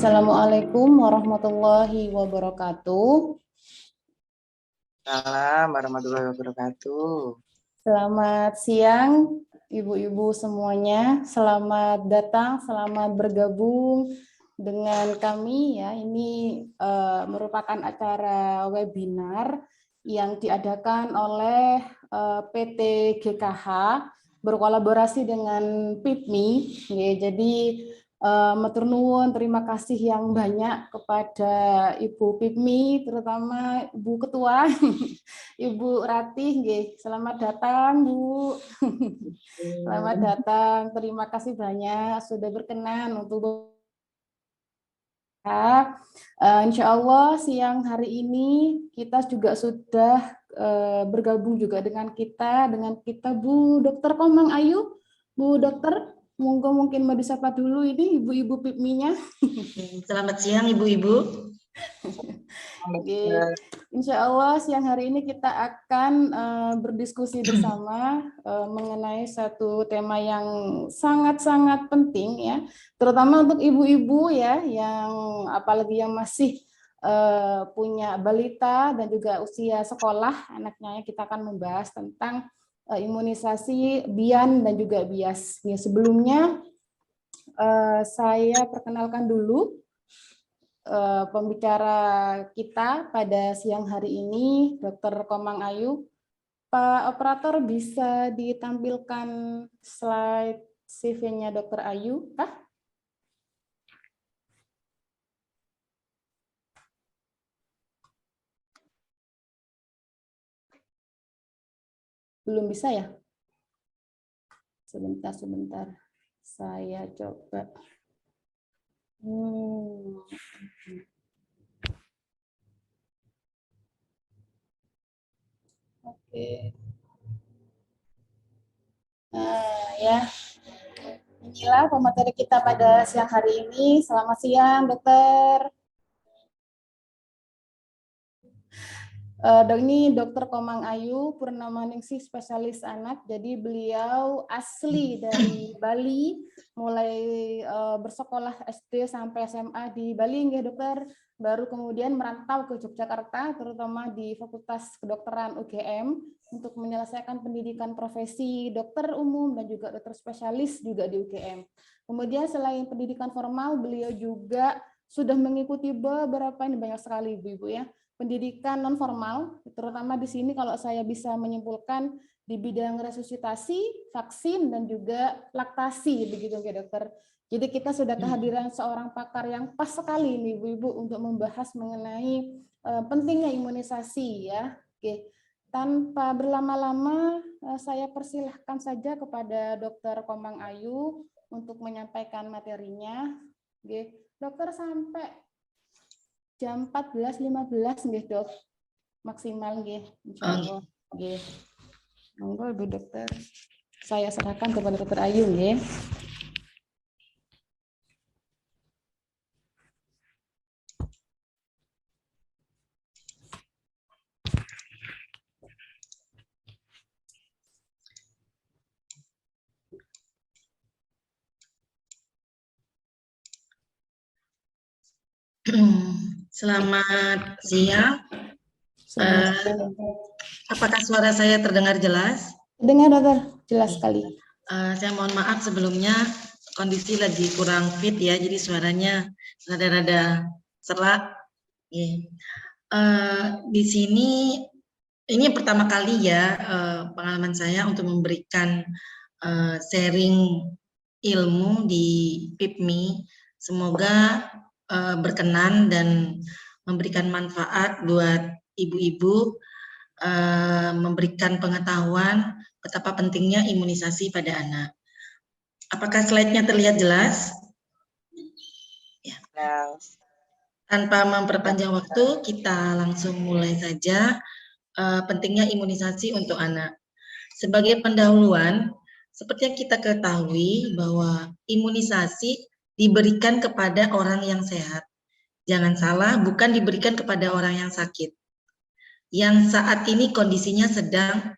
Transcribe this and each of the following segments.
Assalamualaikum warahmatullahi wabarakatuh. Assalamualaikum warahmatullahi wabarakatuh. Selamat siang ibu-ibu semuanya. Selamat datang, selamat bergabung dengan kami ya. Ini merupakan acara webinar yang diadakan oleh PT GKH berkolaborasi dengan PIPMI. Ya, jadi matur nuwun, terima kasih yang banyak kepada Ibu PIPMI, terutama Ibu Ketua, Ibu Ratih. Selamat datang, Bu. Selamat datang, terima kasih banyak sudah berkenan untuk insya Allah siang hari ini kita juga sudah bergabung juga dengan kita Bu Dr. Komang Ayu. Bu Dokter, monggo mungkin mau disapa dulu ini ibu-ibu PIPMI-nya. Selamat siang ibu-ibu. Insya Allah siang hari ini kita akan berdiskusi bersama mengenai satu tema yang sangat-sangat penting ya, terutama untuk ibu-ibu ya, yang apalagi yang masih punya balita dan juga usia sekolah anaknya. Kita akan membahas tentang imunisasi BIAN dan juga BIAS. Ya, sebelumnya saya perkenalkan dulu pembicara kita pada siang hari ini, Dr. Komang Ayu. Pak Operator, bisa ditampilkan slide CV-nya Dr. Ayu, kah? Belum bisa ya? Sebentar. Saya coba. Oke. Nah, ya. Inilah pemateri kita pada siang hari ini. Selamat siang, Dokter. Ini Dr. Komang Ayu Purnamaningsih, spesialis anak. Jadi beliau asli dari Bali, mulai bersekolah SD sampai SMA di Bali, ya Dokter. Baru kemudian merantau ke Yogyakarta, terutama di Fakultas Kedokteran UGM untuk menyelesaikan pendidikan profesi dokter umum dan juga dokter spesialis juga di UGM. Kemudian selain pendidikan formal, beliau juga sudah mengikuti beberapa, ini banyak sekali ibu-ibu ya, pendidikan non formal, terutama di sini kalau saya bisa menyimpulkan di bidang resusitasi, vaksin, dan juga laktasi, begitu ya Dokter. Jadi kita sudah kehadiran seorang pakar yang pas sekali nih ibu-ibu untuk membahas mengenai pentingnya imunisasi ya. Oke. Tanpa berlama-lama, saya persilahkan saja kepada Dr. Komang Ayu untuk menyampaikan materinya. Oke. Dokter, sampai jam 14.15 nggih, Dok. Maksimal nggih, insyaallah. Nggih. Monggo Bu Dokter. Saya serahkan kepada Dokter Ayu nggih. Selamat siang. Apakah suara saya terdengar jelas? Dengar Dokter, jelas sekali. Saya mohon maaf sebelumnya, kondisi lagi kurang fit ya, jadi suaranya rada-rada serak. Di sini ini pertama kali ya pengalaman saya untuk memberikan sharing ilmu di PIPMI. Semoga berkenan dan memberikan manfaat buat ibu-ibu, memberikan pengetahuan betapa pentingnya imunisasi pada anak. Apakah slide-nya terlihat jelas? Ya. Tanpa memperpanjang waktu, kita langsung mulai saja. Pentingnya imunisasi untuk anak. Sebagai pendahuluan, seperti yang kita ketahui bahwa imunisasi diberikan kepada orang yang sehat. Jangan salah, bukan diberikan kepada orang yang sakit. Yang saat ini kondisinya sedang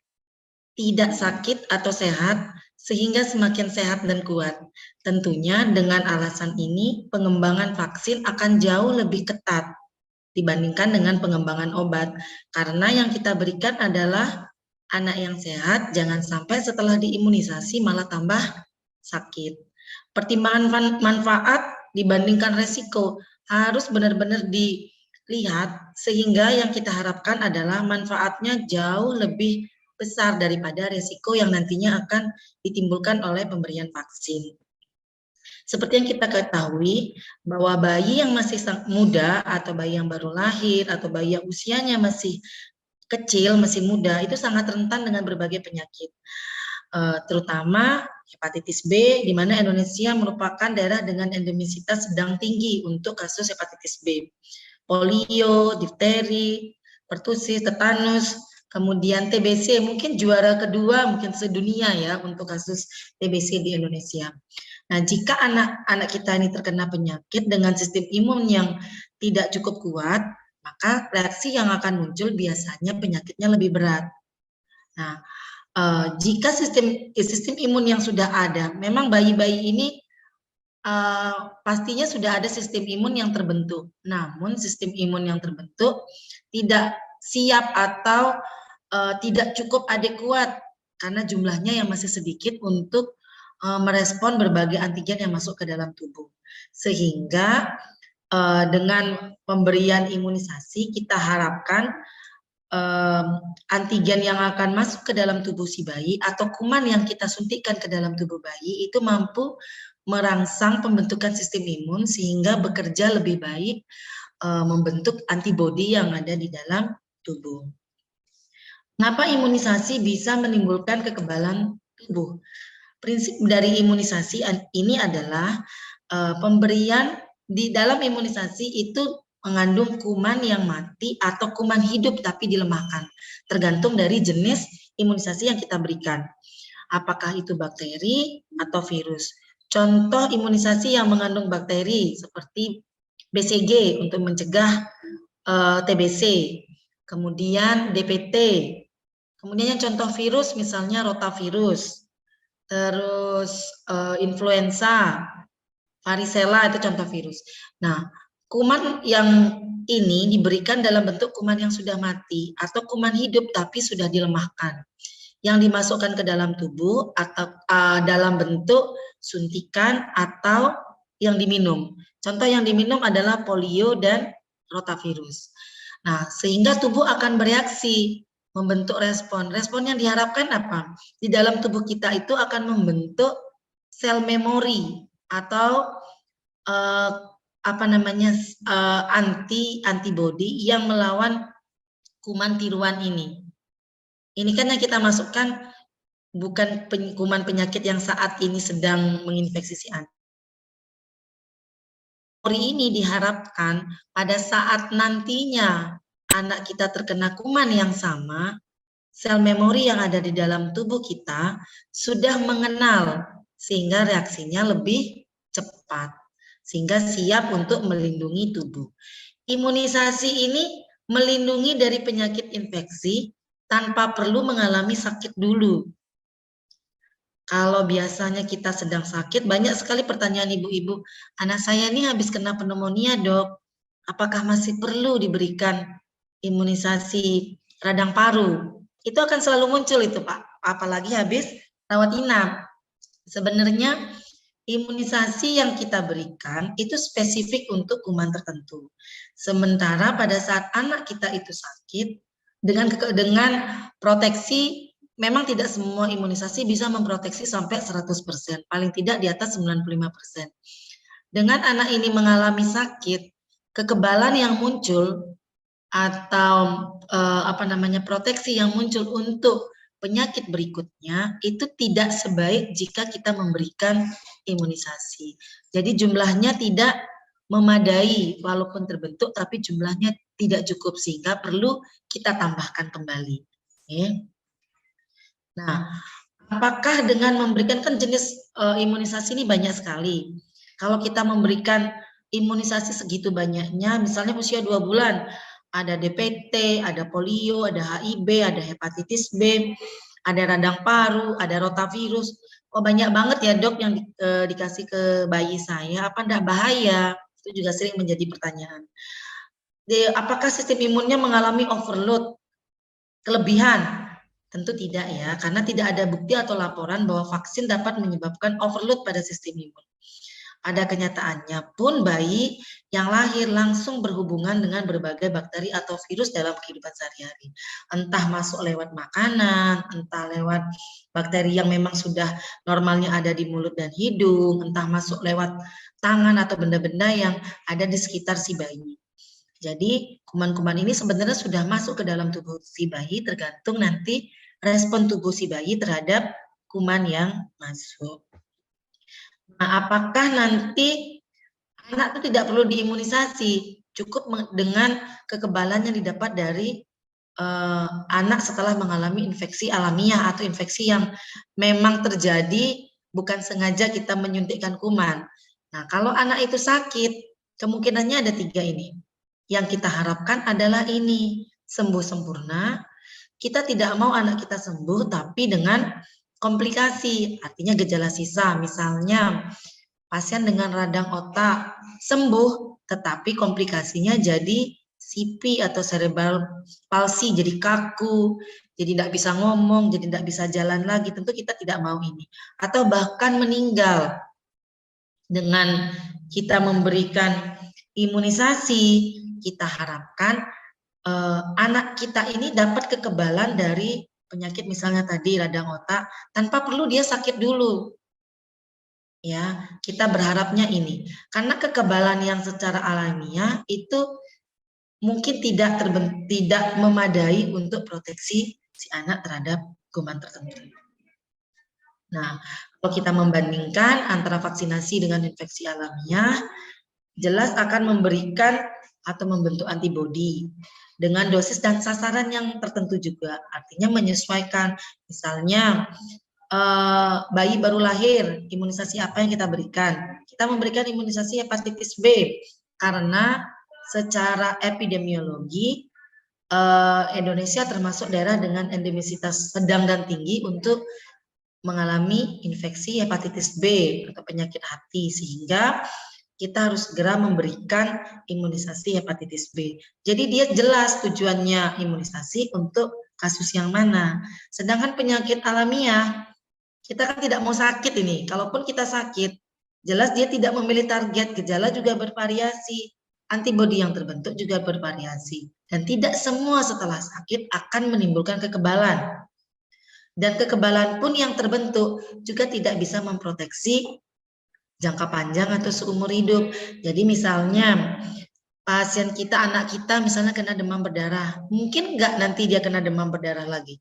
tidak sakit atau sehat, sehingga semakin sehat dan kuat. Tentunya dengan alasan ini pengembangan vaksin akan jauh lebih ketat dibandingkan dengan pengembangan obat. Karena yang kita berikan adalah anak yang sehat, jangan sampai setelah diimunisasi malah tambah sakit. Pertimbangan manfaat dibandingkan resiko harus benar-benar dilihat, sehingga yang kita harapkan adalah manfaatnya jauh lebih besar daripada resiko yang nantinya akan ditimbulkan oleh pemberian vaksin. Seperti yang kita ketahui bahwa bayi yang masih muda atau bayi yang baru lahir atau bayi yang usianya masih kecil, masih muda, itu sangat rentan dengan berbagai penyakit, terutama hepatitis B, di mana Indonesia merupakan daerah dengan endemisitas sedang tinggi untuk kasus hepatitis B. Polio, difteri, pertusis, tetanus, kemudian TBC, mungkin juara kedua mungkin sedunia ya untuk kasus TBC di Indonesia. Nah, jika anak-anak kita ini terkena penyakit dengan sistem imun yang tidak cukup kuat, maka reaksi yang akan muncul biasanya penyakitnya lebih berat. Nah, jika sistem imun yang sudah ada, memang bayi-bayi ini pastinya sudah ada sistem imun yang terbentuk. Namun sistem imun yang terbentuk tidak siap atau tidak cukup adekuat karena jumlahnya yang masih sedikit untuk merespon berbagai antigen yang masuk ke dalam tubuh. Sehingga dengan pemberian imunisasi kita harapkan antigen yang akan masuk ke dalam tubuh si bayi atau kuman yang kita suntikkan ke dalam tubuh bayi itu mampu merangsang pembentukan sistem imun sehingga bekerja lebih baik membentuk antibodi yang ada di dalam tubuh. Mengapa imunisasi bisa menimbulkan kekebalan tubuh? Prinsip dari imunisasi ini adalah pemberian di dalam imunisasi itu mengandung kuman yang mati atau kuman hidup tapi dilemahkan, tergantung dari jenis imunisasi yang kita berikan. Apakah itu bakteri atau virus? Contoh imunisasi yang mengandung bakteri seperti BCG untuk mencegah TBC, kemudian DPT, kemudian yang contoh virus misalnya rotavirus, terus influenza, varicella itu contoh virus. Nah, kuman yang ini diberikan dalam bentuk kuman yang sudah mati atau kuman hidup tapi sudah dilemahkan, yang dimasukkan ke dalam tubuh atau dalam bentuk suntikan atau yang diminum. Contoh yang diminum adalah polio dan rotavirus. Nah, sehingga tubuh akan bereaksi, membentuk respon. Respon yang diharapkan apa? Di dalam tubuh kita itu akan membentuk sel memori atau antibodi yang melawan kuman tiruan ini. Ini kan yang kita masukkan bukan kuman penyakit yang saat ini sedang menginfeksi si anak. Memori ini diharapkan pada saat nantinya anak kita terkena kuman yang sama, sel memori yang ada di dalam tubuh kita sudah mengenal sehingga reaksinya lebih cepat, sehingga siap untuk melindungi tubuh. Imunisasi ini melindungi dari penyakit infeksi tanpa perlu mengalami sakit dulu. Kalau biasanya kita sedang sakit, banyak sekali pertanyaan ibu-ibu, anak saya ini habis kena pneumonia dok, apakah masih perlu diberikan imunisasi radang paru? Itu akan selalu muncul itu Pak, apalagi habis rawat inap. Sebenarnya imunisasi yang kita berikan itu spesifik untuk kuman tertentu. Sementara pada saat anak kita itu sakit, dengan proteksi, memang tidak semua imunisasi bisa memproteksi sampai 100%, paling tidak di atas 95%. Dengan anak ini mengalami sakit, kekebalan yang muncul atau proteksi yang muncul untuk penyakit berikutnya itu tidak sebaik jika kita memberikan imunisasi. Jadi jumlahnya tidak memadai walaupun terbentuk, tapi jumlahnya tidak cukup sehingga perlu kita tambahkan kembali. Okay. Nah, apakah dengan memberikan kan jenis imunisasi ini banyak sekali. Kalau kita memberikan imunisasi segitu banyaknya, misalnya usia 2 bulan, ada DPT, ada polio, ada HIV, ada hepatitis B, ada radang paru, ada rotavirus. Oh banyak banget ya dok yang dikasih ke bayi saya, apa enggak bahaya? Itu juga sering menjadi pertanyaan. Apakah sistem imunnya mengalami overload, kelebihan? Tentu tidak ya, karena tidak ada bukti atau laporan bahwa vaksin dapat menyebabkan overload pada sistem imun. Pada kenyataannya pun bayi yang lahir langsung berhubungan dengan berbagai bakteri atau virus dalam kehidupan sehari-hari. Entah masuk lewat makanan, entah lewat bakteri yang memang sudah normalnya ada di mulut dan hidung, entah masuk lewat tangan atau benda-benda yang ada di sekitar si bayi. Jadi kuman-kuman ini sebenarnya sudah masuk ke dalam tubuh si bayi tergantung nanti respon tubuh si bayi terhadap kuman yang masuk. Nah, apakah nanti anak itu tidak perlu diimunisasi? Cukup dengan kekebalan yang didapat dari anak setelah mengalami infeksi alamiah atau infeksi yang memang terjadi bukan sengaja kita menyuntikkan kuman. Nah, kalau anak itu sakit, kemungkinannya ada 3 ini. Yang kita harapkan adalah ini, sembuh sempurna. Kita tidak mau anak kita sembuh tapi dengan komplikasi, artinya gejala sisa, misalnya pasien dengan radang otak sembuh tetapi komplikasinya jadi CP atau cerebral palsy, jadi kaku, jadi tidak bisa ngomong, jadi tidak bisa jalan lagi, tentu kita tidak mau ini. Atau bahkan meninggal. Dengan kita memberikan imunisasi, kita harapkan anak kita ini dapat kekebalan dari penyakit misalnya tadi radang otak tanpa perlu dia sakit dulu. Ya, kita berharapnya ini. Karena kekebalan yang secara alamiah itu mungkin tidak memadai untuk proteksi si anak terhadap kuman tertentu. Nah, kalau kita membandingkan antara vaksinasi dengan infeksi alamiah, jelas akan memberikan atau membentuk antibodi dengan dosis dan sasaran yang tertentu juga. Artinya menyesuaikan, misalnya bayi baru lahir, imunisasi apa yang kita berikan? Kita memberikan imunisasi hepatitis B karena secara epidemiologi Indonesia termasuk daerah dengan endemisitas sedang dan tinggi untuk mengalami infeksi hepatitis B atau penyakit hati, sehingga kita harus segera memberikan imunisasi hepatitis B. Jadi dia jelas tujuannya imunisasi untuk kasus yang mana. Sedangkan penyakit alamiah, kita kan tidak mau sakit ini. Kalaupun kita sakit, jelas dia tidak memilih target, gejala juga bervariasi, antibodi yang terbentuk juga bervariasi. Dan tidak semua setelah sakit akan menimbulkan kekebalan. Dan kekebalan pun yang terbentuk juga tidak bisa memproteksi jangka panjang atau seumur hidup. Jadi misalnya pasien kita, anak kita misalnya kena demam berdarah, mungkin nggak nanti dia kena demam berdarah lagi?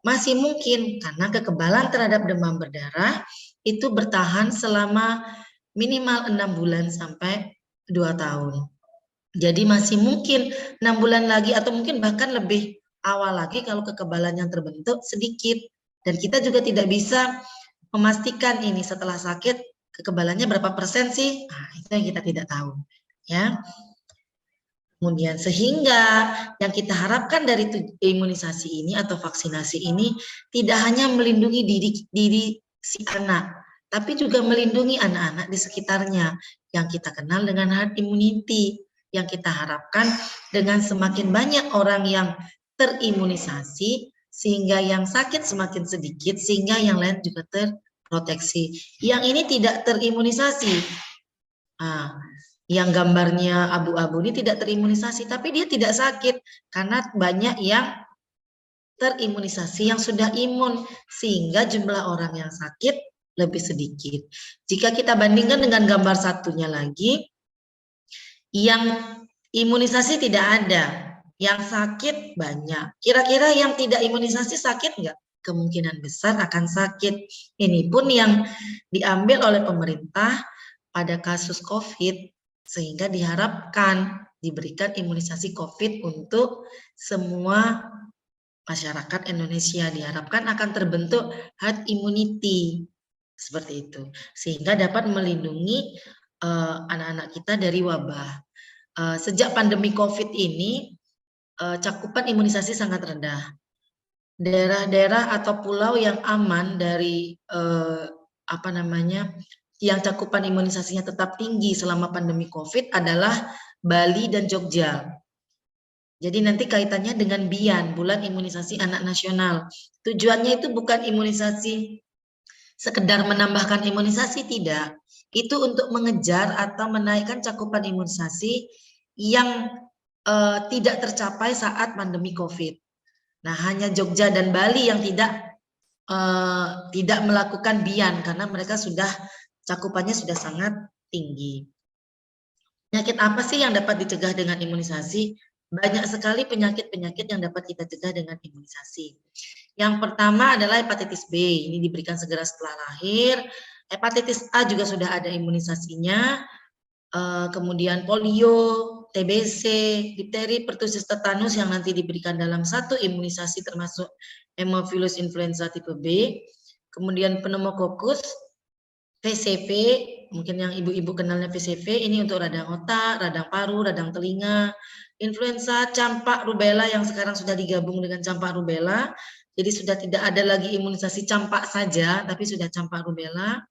Masih mungkin, karena kekebalan terhadap demam berdarah itu bertahan selama minimal 6 bulan sampai 2 tahun. Jadi masih mungkin 6 bulan lagi atau mungkin bahkan lebih awal lagi kalau kekebalan yang terbentuk sedikit. Dan kita juga tidak bisa memastikan ini setelah sakit kekebalannya berapa persen sih? Nah, itu yang kita tidak tahu, ya. Kemudian sehingga yang kita harapkan dari imunisasi ini atau vaksinasi ini tidak hanya melindungi diri si anak, tapi juga melindungi anak-anak di sekitarnya yang kita kenal dengan herd immunity, yang kita harapkan dengan semakin banyak orang yang terimunisasi sehingga yang sakit semakin sedikit, sehingga yang lain juga terproteksi. Yang ini tidak terimunisasi. Nah, yang gambarnya abu-abu ini tidak terimunisasi, tapi dia tidak sakit karena banyak yang terimunisasi yang sudah imun, sehingga jumlah orang yang sakit lebih sedikit. Jika kita bandingkan dengan gambar satunya lagi, yang imunisasi tidak ada, yang sakit banyak. Kira-kira yang tidak imunisasi sakit nggak? Kemungkinan besar akan sakit. Ini pun yang diambil oleh pemerintah pada kasus COVID, sehingga diharapkan diberikan imunisasi COVID untuk semua masyarakat Indonesia. Diharapkan akan terbentuk herd immunity, seperti itu. Sehingga dapat melindungi anak-anak kita dari wabah. Sejak pandemi COVID ini, cakupan imunisasi sangat rendah. daerah-daerah atau pulau yang aman dari yang cakupan imunisasinya tetap tinggi selama pandemi COVID adalah Bali dan Jogja. Jadi nanti kaitannya dengan BIAN, Bulan Imunisasi Anak Nasional. Tujuannya itu bukan imunisasi sekedar menambahkan imunisasi, tidak. Itu untuk mengejar atau menaikkan cakupan imunisasi yang tidak tercapai saat pandemi COVID. Nah, hanya Jogja dan Bali yang tidak melakukan BIAN karena mereka sudah cakupannya sudah sangat tinggi. Penyakit apa sih yang dapat dicegah dengan imunisasi? Banyak sekali penyakit-penyakit yang dapat kita cegah dengan imunisasi. Yang pertama adalah hepatitis B, ini diberikan segera setelah lahir. Hepatitis A juga sudah ada imunisasinya. Kemudian polio, TBC, difteri, pertusis, tetanus yang nanti diberikan dalam satu imunisasi termasuk Haemophilus influenza tipe B. Kemudian pneumokokus, PCV, mungkin yang ibu-ibu kenalnya PCV, ini untuk radang otak, radang paru, radang telinga, influenza, campak, rubella yang sekarang sudah digabung dengan campak rubella, jadi sudah tidak ada lagi imunisasi campak saja, tapi sudah campak rubella.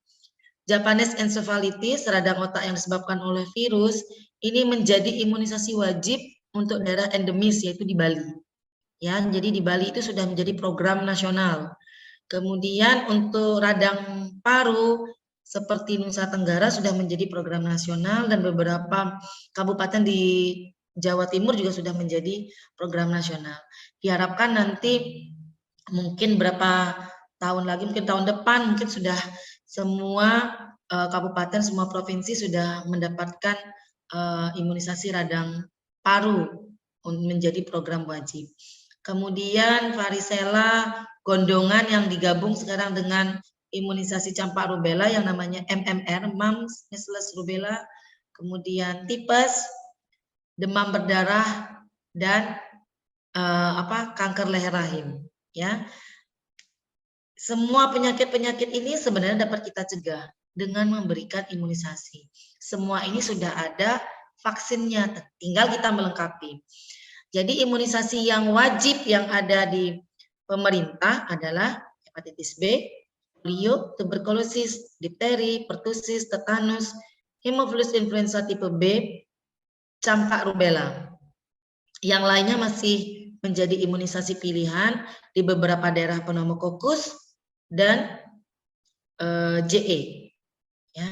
Japanese encephalitis, radang otak yang disebabkan oleh virus, ini menjadi imunisasi wajib untuk daerah endemis, yaitu di Bali. Ya, jadi di Bali itu sudah menjadi program nasional. Kemudian untuk radang paru, seperti Nusa Tenggara sudah menjadi program nasional dan beberapa kabupaten di Jawa Timur juga sudah menjadi program nasional. Diharapkan nanti mungkin berapa tahun lagi, mungkin tahun depan mungkin sudah semua kabupaten, semua provinsi sudah mendapatkan imunisasi radang paru menjadi program wajib. Kemudian varicella, gondongan yang digabung sekarang dengan imunisasi campak rubella yang namanya MMR, mumps, measles, rubella, kemudian tipes, demam berdarah, dan kanker leher rahim. Ya, semua penyakit-penyakit ini sebenarnya dapat kita cegah dengan memberikan imunisasi. Semua ini sudah ada vaksinnya, tinggal kita melengkapi. Jadi imunisasi yang wajib yang ada di pemerintah adalah hepatitis B, polio, tuberkulosis, difteri, pertusis, tetanus, Haemophilus influenza tipe B, campak rubella. Yang lainnya masih menjadi imunisasi pilihan di beberapa daerah pneumokokus dan JE. Ya.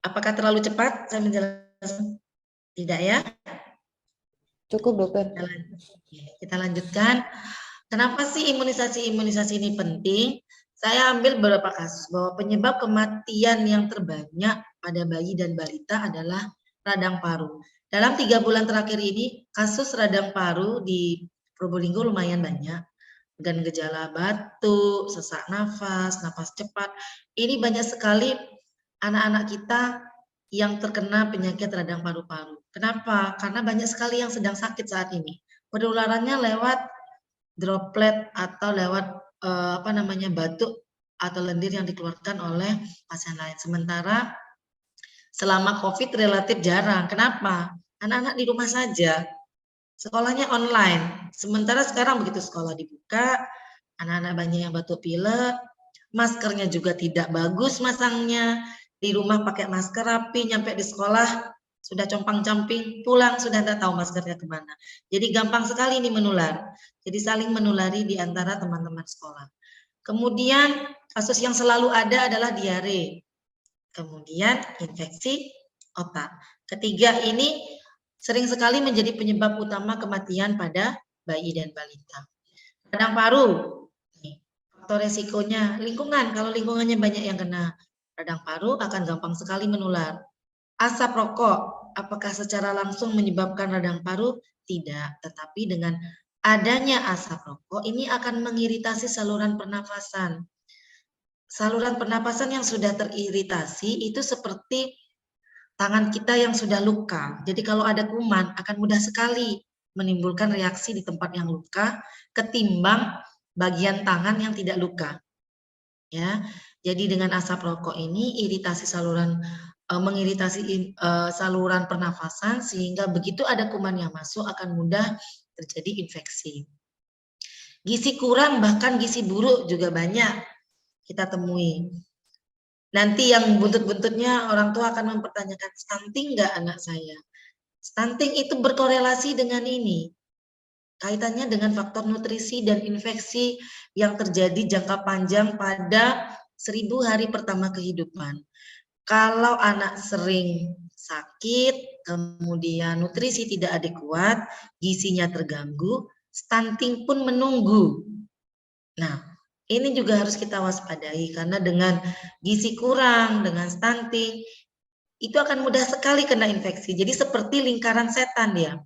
Apakah terlalu cepat saya menjelaskan? Tidak ya? Cukup, dokter. Kita lanjutkan. Kenapa sih imunisasi ini penting? Saya ambil beberapa kasus bahwa penyebab kematian yang terbanyak pada bayi dan balita adalah radang paru. Dalam 3 bulan terakhir ini, kasus radang paru di Probolinggo lumayan banyak. Dengan gejala batuk, sesak nafas, napas cepat. Ini banyak sekali anak-anak kita yang terkena penyakit radang paru-paru. Kenapa? Karena banyak sekali yang sedang sakit saat ini. Penularannya lewat droplet atau lewat batuk atau lendir yang dikeluarkan oleh pasien lain. Sementara selama COVID relatif jarang. Kenapa? Anak-anak di rumah saja, sekolahnya online. Sementara sekarang begitu sekolah dibuka, anak-anak banyak yang batuk pilek, maskernya juga tidak bagus masangnya, di rumah pakai masker rapi, nyampe di sekolah sudah compang-camping, pulang sudah tidak tahu maskernya kemana. Jadi gampang sekali ini menular. Jadi saling menulari di antara teman-teman sekolah. Kemudian kasus yang selalu ada adalah diare. Kemudian infeksi otak. Ketiga ini sering sekali menjadi penyebab utama kematian pada bayi dan balita. Radang paru, faktor resikonya lingkungan. Kalau lingkungannya banyak yang kena radang paru akan gampang sekali menular. Asap rokok, apakah secara langsung menyebabkan radang paru? Tidak, tetapi dengan adanya asap rokok ini akan mengiritasi saluran pernafasan. Saluran pernapasan yang sudah teriritasi itu seperti tangan kita yang sudah luka. Jadi kalau ada kuman akan mudah sekali menimbulkan reaksi di tempat yang luka ketimbang bagian tangan yang tidak luka. Ya. Jadi dengan asap rokok ini iritasi saluran mengiritasi saluran pernafasan sehingga begitu ada kuman yang masuk akan mudah terjadi infeksi. Gizi kurang bahkan gizi buruk juga banyak kita temui. Nanti yang buntut-buntutnya orang tua akan mempertanyakan, stunting nggak anak saya? Stunting itu berkorelasi dengan ini. Kaitannya dengan faktor nutrisi dan infeksi yang terjadi jangka panjang pada 1000 hari pertama kehidupan. Kalau anak sering sakit, kemudian nutrisi tidak adekuat, gizinya terganggu, stunting pun menunggu. Nah, ini juga harus kita waspadai karena dengan gizi kurang, dengan stunting, itu akan mudah sekali kena infeksi. Jadi seperti lingkaran setan ya.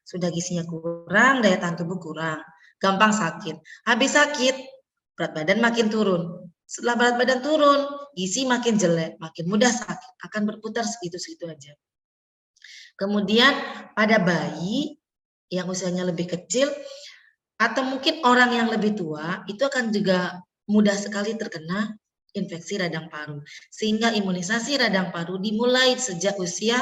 Sudah gizinya kurang, daya tahan tubuh kurang, gampang sakit. Habis sakit, berat badan makin turun. Setelah berat badan turun, gizi makin jelek, makin mudah sakit, akan berputar segitu-segitu aja. Kemudian pada bayi yang usianya lebih kecil, atau mungkin orang yang lebih tua, itu akan juga mudah sekali terkena infeksi radang paru. Sehingga imunisasi radang paru dimulai sejak usia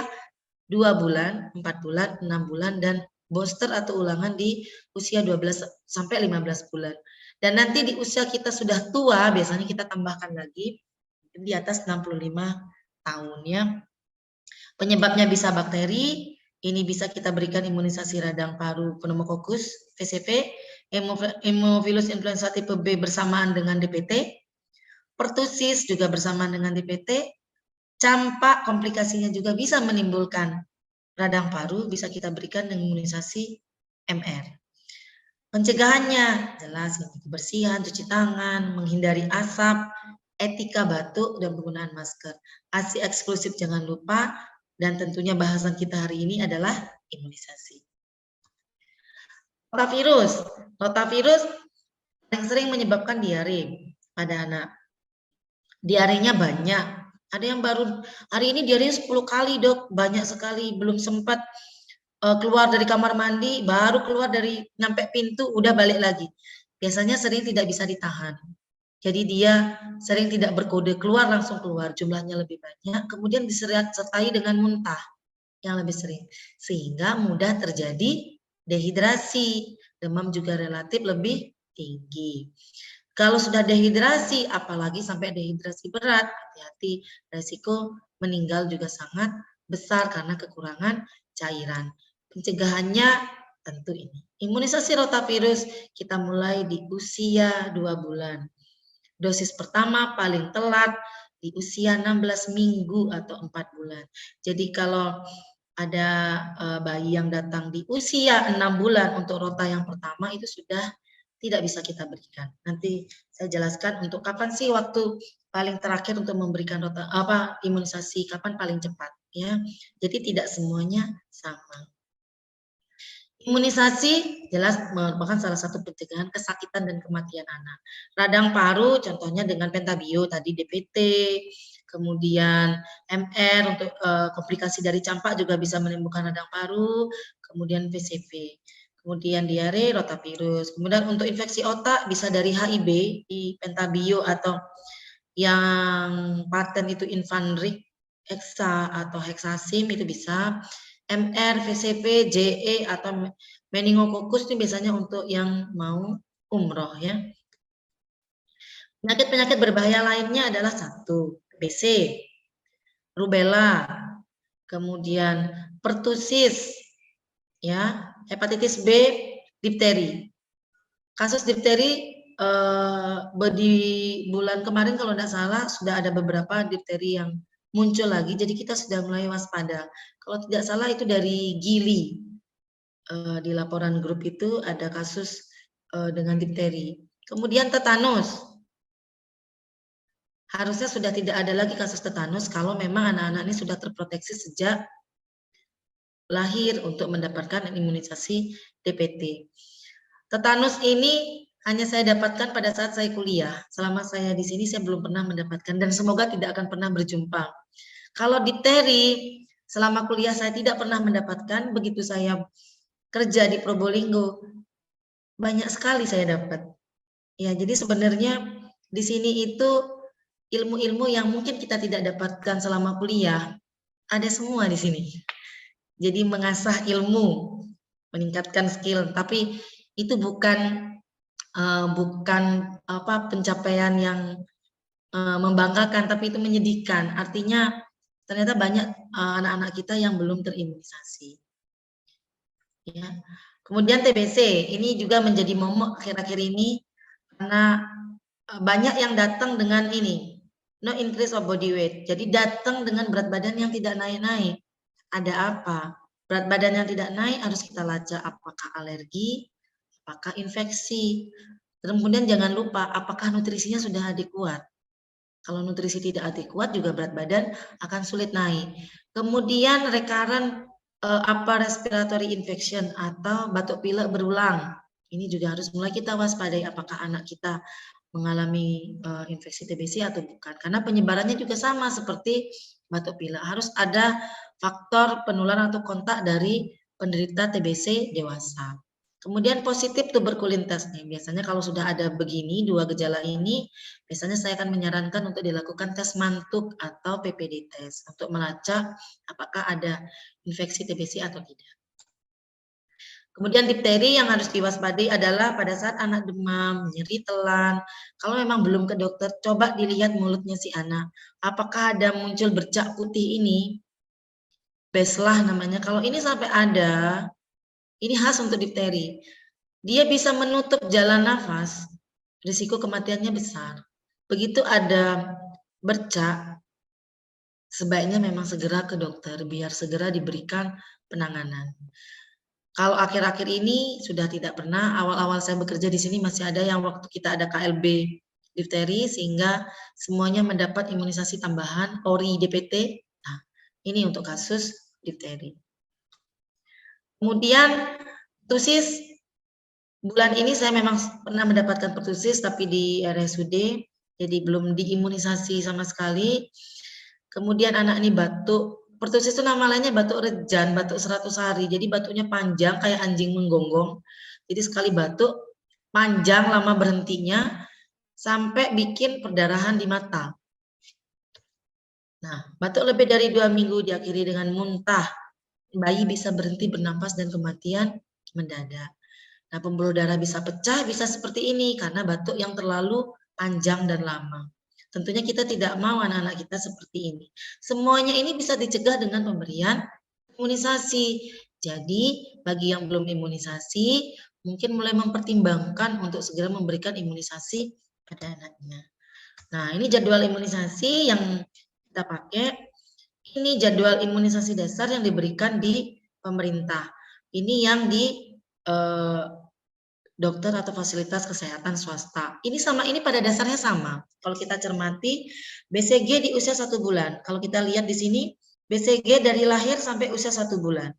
2 bulan, 4 bulan, 6 bulan, dan booster atau ulangan di usia 12 sampai 15 bulan. Dan nanti di usia kita sudah tua, biasanya kita tambahkan lagi di atas 65 tahun ya. Penyebabnya bisa bakteri, ini bisa kita berikan imunisasi radang paru pneumococcus VCV, hemophilus influenza tipe B bersamaan dengan DPT, pertusis juga bersamaan dengan DPT, campak komplikasinya juga bisa menimbulkan radang paru, bisa kita berikan dengan imunisasi MR. Pencegahannya jelas kebersihan, cuci tangan, menghindari asap, etika batuk, dan penggunaan masker. ASI eksklusif jangan lupa, dan tentunya bahasan kita hari ini adalah imunisasi. Rotavirus. Rotavirus paling sering menyebabkan diare pada anak. Diarenya banyak. Ada yang baru hari ini diarenya 10 kali dok, banyak sekali, belum sempat keluar dari kamar mandi, baru keluar dari nyampe pintu udah balik lagi. Biasanya sering tidak bisa ditahan. Jadi dia sering tidak berkode, keluar langsung keluar, jumlahnya lebih banyak, kemudian disertai dengan muntah yang lebih sering. Sehingga mudah terjadi dehidrasi, demam juga relatif lebih tinggi. Kalau sudah dehidrasi, apalagi sampai dehidrasi berat, hati-hati, resiko meninggal juga sangat besar karena kekurangan cairan. Pencegahannya tentu ini. Imunisasi rotavirus kita mulai di usia 2 bulan. Dosis pertama paling telat di usia 16 minggu atau 4 bulan. Jadi kalau ada bayi yang datang di usia 6 bulan untuk rota yang pertama itu sudah tidak bisa kita berikan. Nanti saya jelaskan untuk kapan sih waktu paling terakhir untuk memberikan rota imunisasi, kapan paling cepat ya. Jadi tidak semuanya sama. Imunisasi jelas merupakan salah satu pencegahan kesakitan dan kematian anak. Radang paru contohnya dengan pentabio tadi DPT, kemudian MR untuk komplikasi dari campak juga bisa menimbulkan radang paru, kemudian VCV. Kemudian diare, rotavirus. Kemudian untuk infeksi otak bisa dari HIB di pentabio atau yang paten itu Infanrix, Hexa atau Hexasim itu bisa. MR, VCV, JE atau meningokokus ini biasanya untuk yang mau umroh ya. Penyakit-penyakit berbahaya lainnya adalah 1, TBC, rubella, kemudian pertusis, ya, hepatitis B, difteri. Kasus difteri di bulan kemarin kalau tidak salah sudah ada beberapa difteri yang muncul lagi, jadi kita sudah mulai waspada. Kalau tidak salah itu dari Gili, di laporan grup itu ada kasus dengan difteri. Kemudian tetanus, harusnya sudah tidak ada lagi kasus tetanus kalau memang anak-anak ini sudah terproteksi sejak lahir untuk mendapatkan imunisasi DPT. Tetanus ini hanya saya dapatkan pada saat saya kuliah. Selama saya di sini saya belum pernah mendapatkan dan semoga tidak akan pernah berjumpa. Kalau difteri selama kuliah saya tidak pernah mendapatkan, begitu saya kerja di Probolinggo banyak sekali saya dapat. Ya, jadi sebenarnya di sini itu ilmu-ilmu yang mungkin kita tidak dapatkan selama kuliah ada semua di sini. Jadi mengasah ilmu, meningkatkan skill, tapi itu bukan bukan pencapaian yang membanggakan, tapi itu menyedihkan. Artinya ternyata banyak anak-anak kita yang belum terimunisasi. Ya. Kemudian TBC ini juga menjadi momok akhir-akhir ini karena banyak yang datang dengan ini no increase of body weight. Jadi datang dengan berat badan yang tidak naik-naik. Ada apa? Berat badan yang tidak naik harus kita lacak apakah alergi, apakah infeksi. Kemudian jangan lupa apakah nutrisinya sudah adekuat. Kalau nutrisi tidak adekuat juga berat badan akan sulit naik. Kemudian recurrent upper respiratory infection atau batuk pilek berulang. Ini juga harus mulai kita waspadai apakah anak kita mengalami infeksi TBC atau bukan. Karena penyebarannya juga sama seperti batuk pilek. Harus ada faktor penularan atau kontak dari penderita TBC dewasa. Kemudian positif tuberkulitas nih. Biasanya kalau sudah ada begini, dua gejala ini, biasanya saya akan menyarankan untuk dilakukan tes mantuk atau PPD test untuk melacak apakah ada infeksi TBC atau tidak. Kemudian difteri yang harus diwaspadai adalah pada saat anak demam, nyeri telan. Kalau memang belum ke dokter, coba dilihat mulutnya si anak. Apakah ada muncul bercak putih ini? Beslah namanya. Kalau ini sampai ada, ini khas untuk difteri. Dia bisa menutup jalan nafas, risiko kematiannya besar. Begitu ada bercak, sebaiknya memang segera ke dokter biar segera diberikan penanganan. Kalau akhir-akhir ini sudah tidak pernah, awal-awal saya bekerja di sini masih ada yang waktu kita ada KLB difteri sehingga semuanya mendapat imunisasi tambahan ORI DPT. Nah, ini untuk kasus difteri. Kemudian pertusis, bulan ini saya memang pernah mendapatkan pertusis tapi di RSUD, jadi belum diimunisasi sama sekali. Kemudian anak ini batuk. Pertusis itu nama lainnya batuk rejan, batuk 100 hari. Jadi batuknya panjang kayak anjing menggonggong. Jadi sekali batuk panjang lama berhentinya sampai bikin perdarahan di mata. Nah, batuk lebih dari 2 minggu diakhiri dengan muntah. Bayi bisa berhenti bernafas dan kematian mendadak. Nah, pembuluh darah bisa pecah, bisa seperti ini karena batuk yang terlalu panjang dan lama. Tentunya kita tidak mau anak-anak kita seperti ini. Semuanya ini bisa dicegah dengan pemberian imunisasi. Jadi, bagi yang belum imunisasi, mungkin mulai mempertimbangkan untuk segera memberikan imunisasi pada anaknya. Nah, ini jadwal imunisasi yang kita pakai. Ini jadwal imunisasi dasar yang diberikan di pemerintah. Ini yang di dokter atau fasilitas kesehatan swasta. Ini sama, ini pada dasarnya sama. Kalau kita cermati, BCG di usia 1 bulan. Kalau kita lihat di sini, BCG dari lahir sampai usia 1 bulan.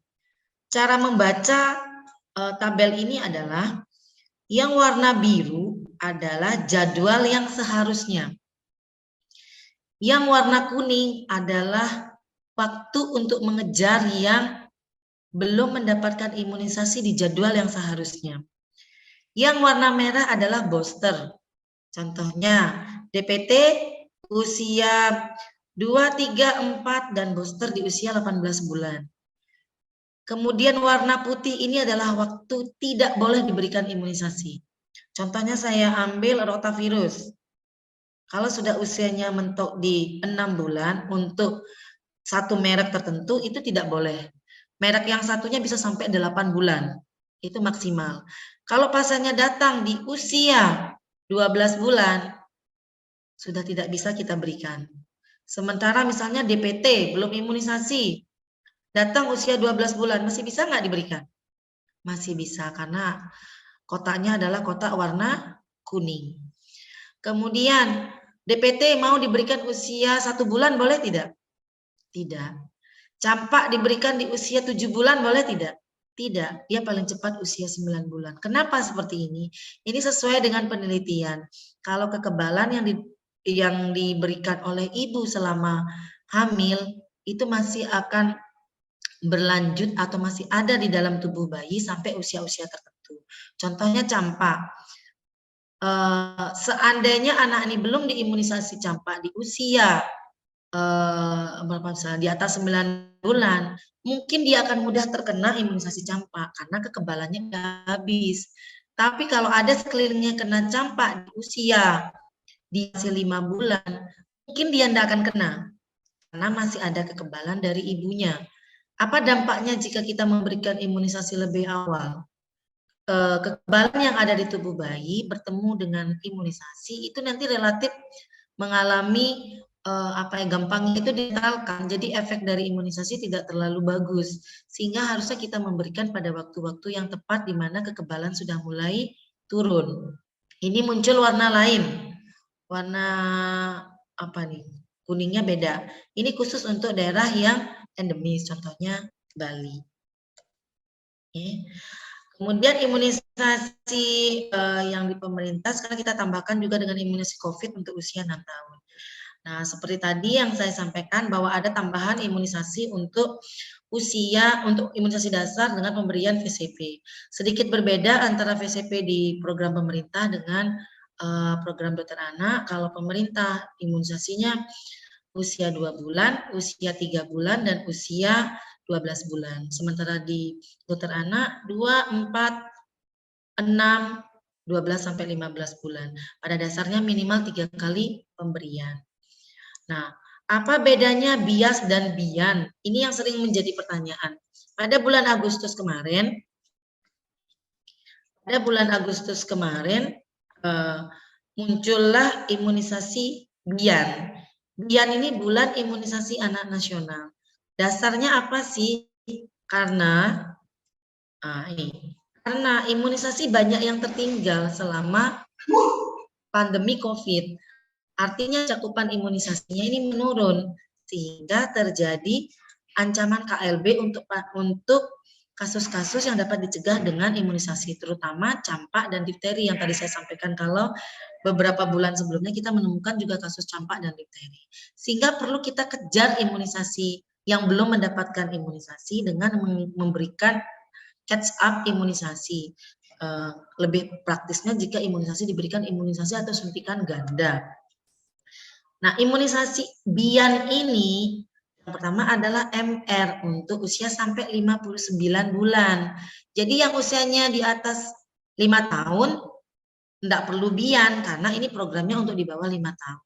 Cara membaca tabel ini adalah, yang warna biru adalah jadwal yang seharusnya. Yang warna kuning adalah waktu untuk mengejar yang belum mendapatkan imunisasi di jadwal yang seharusnya. Yang warna merah adalah booster. Contohnya DPT usia 2, 3, 4 dan booster di usia 18 bulan. Kemudian warna putih ini adalah waktu tidak boleh diberikan imunisasi. Contohnya saya ambil rotavirus. Kalau sudah usianya mentok di 6 bulan untuk satu merek tertentu itu tidak boleh. Merek yang satunya bisa sampai 8 bulan. Itu maksimal. Kalau pasiennya datang di usia 12 bulan, sudah tidak bisa kita berikan. Sementara misalnya DPT, belum imunisasi, datang usia 12 bulan, masih bisa nggak diberikan? Masih bisa, karena kotaknya adalah kotak warna kuning. Kemudian DPT mau diberikan usia 1 bulan, boleh tidak? Tidak. Campak diberikan di usia 7 bulan, boleh tidak? Tidak, dia paling cepat usia 9 bulan. Kenapa seperti ini? Ini sesuai dengan penelitian. Kalau kekebalan yang diberikan oleh ibu selama hamil, itu masih akan berlanjut atau masih ada di dalam tubuh bayi sampai usia-usia tertentu. Contohnya campak. Seandainya anak ini belum diimunisasi campak di usia berapa misalnya di atas 9 bulan, mungkin dia akan mudah terkena imunisasi campak karena kekebalannya udah habis. Tapi kalau ada sekelilingnya kena campak di usia di masih 5 bulan, mungkin dia tidak akan kena karena masih ada kekebalan dari ibunya. Apa dampaknya jika kita memberikan imunisasi lebih awal? Kekebalan yang ada di tubuh bayi bertemu dengan imunisasi itu nanti relatif mengalami gampangnya itu ditalkan. Jadi efek dari imunisasi tidak terlalu bagus, sehingga harusnya kita memberikan pada waktu-waktu yang tepat di mana kekebalan sudah mulai turun. Ini muncul warna lain, warna apa nih? Kuningnya beda. Ini khusus untuk daerah yang endemis, contohnya Bali. Oke. Kemudian imunisasi yang di pemerintah sekarang kita tambahkan juga dengan imunisasi COVID untuk usia 6 tahun. Nah, seperti tadi yang saya sampaikan bahwa ada tambahan imunisasi untuk usia, untuk imunisasi dasar dengan pemberian VCP. Sedikit berbeda antara VCP di program pemerintah dengan program dokter anak. Kalau pemerintah imunisasinya usia 2 bulan, usia 3 bulan, dan usia 12 bulan. Sementara di dokter anak 2, 4, 6, 12 sampai 15 bulan. Pada dasarnya minimal 3 kali pemberian. Nah, apa bedanya bias dan bian? Ini yang sering menjadi pertanyaan. Pada bulan Agustus kemarin, muncullah imunisasi bian. Bian ini bulan imunisasi anak nasional. Dasarnya apa sih? Karena imunisasi banyak yang tertinggal selama pandemi COVID. Artinya cakupan imunisasinya ini menurun, sehingga terjadi ancaman KLB untuk kasus-kasus yang dapat dicegah dengan imunisasi, terutama campak dan difteri yang tadi saya sampaikan. Kalau beberapa bulan sebelumnya kita menemukan juga kasus campak dan difteri, sehingga perlu kita kejar imunisasi yang belum mendapatkan imunisasi dengan memberikan catch up imunisasi. Lebih praktisnya jika imunisasi diberikan imunisasi atau suntikan ganda. Nah, imunisasi bian ini yang pertama adalah MR untuk usia sampai 59 bulan. Jadi yang usianya di atas 5 tahun tidak perlu bian karena ini programnya untuk di bawah 5 tahun.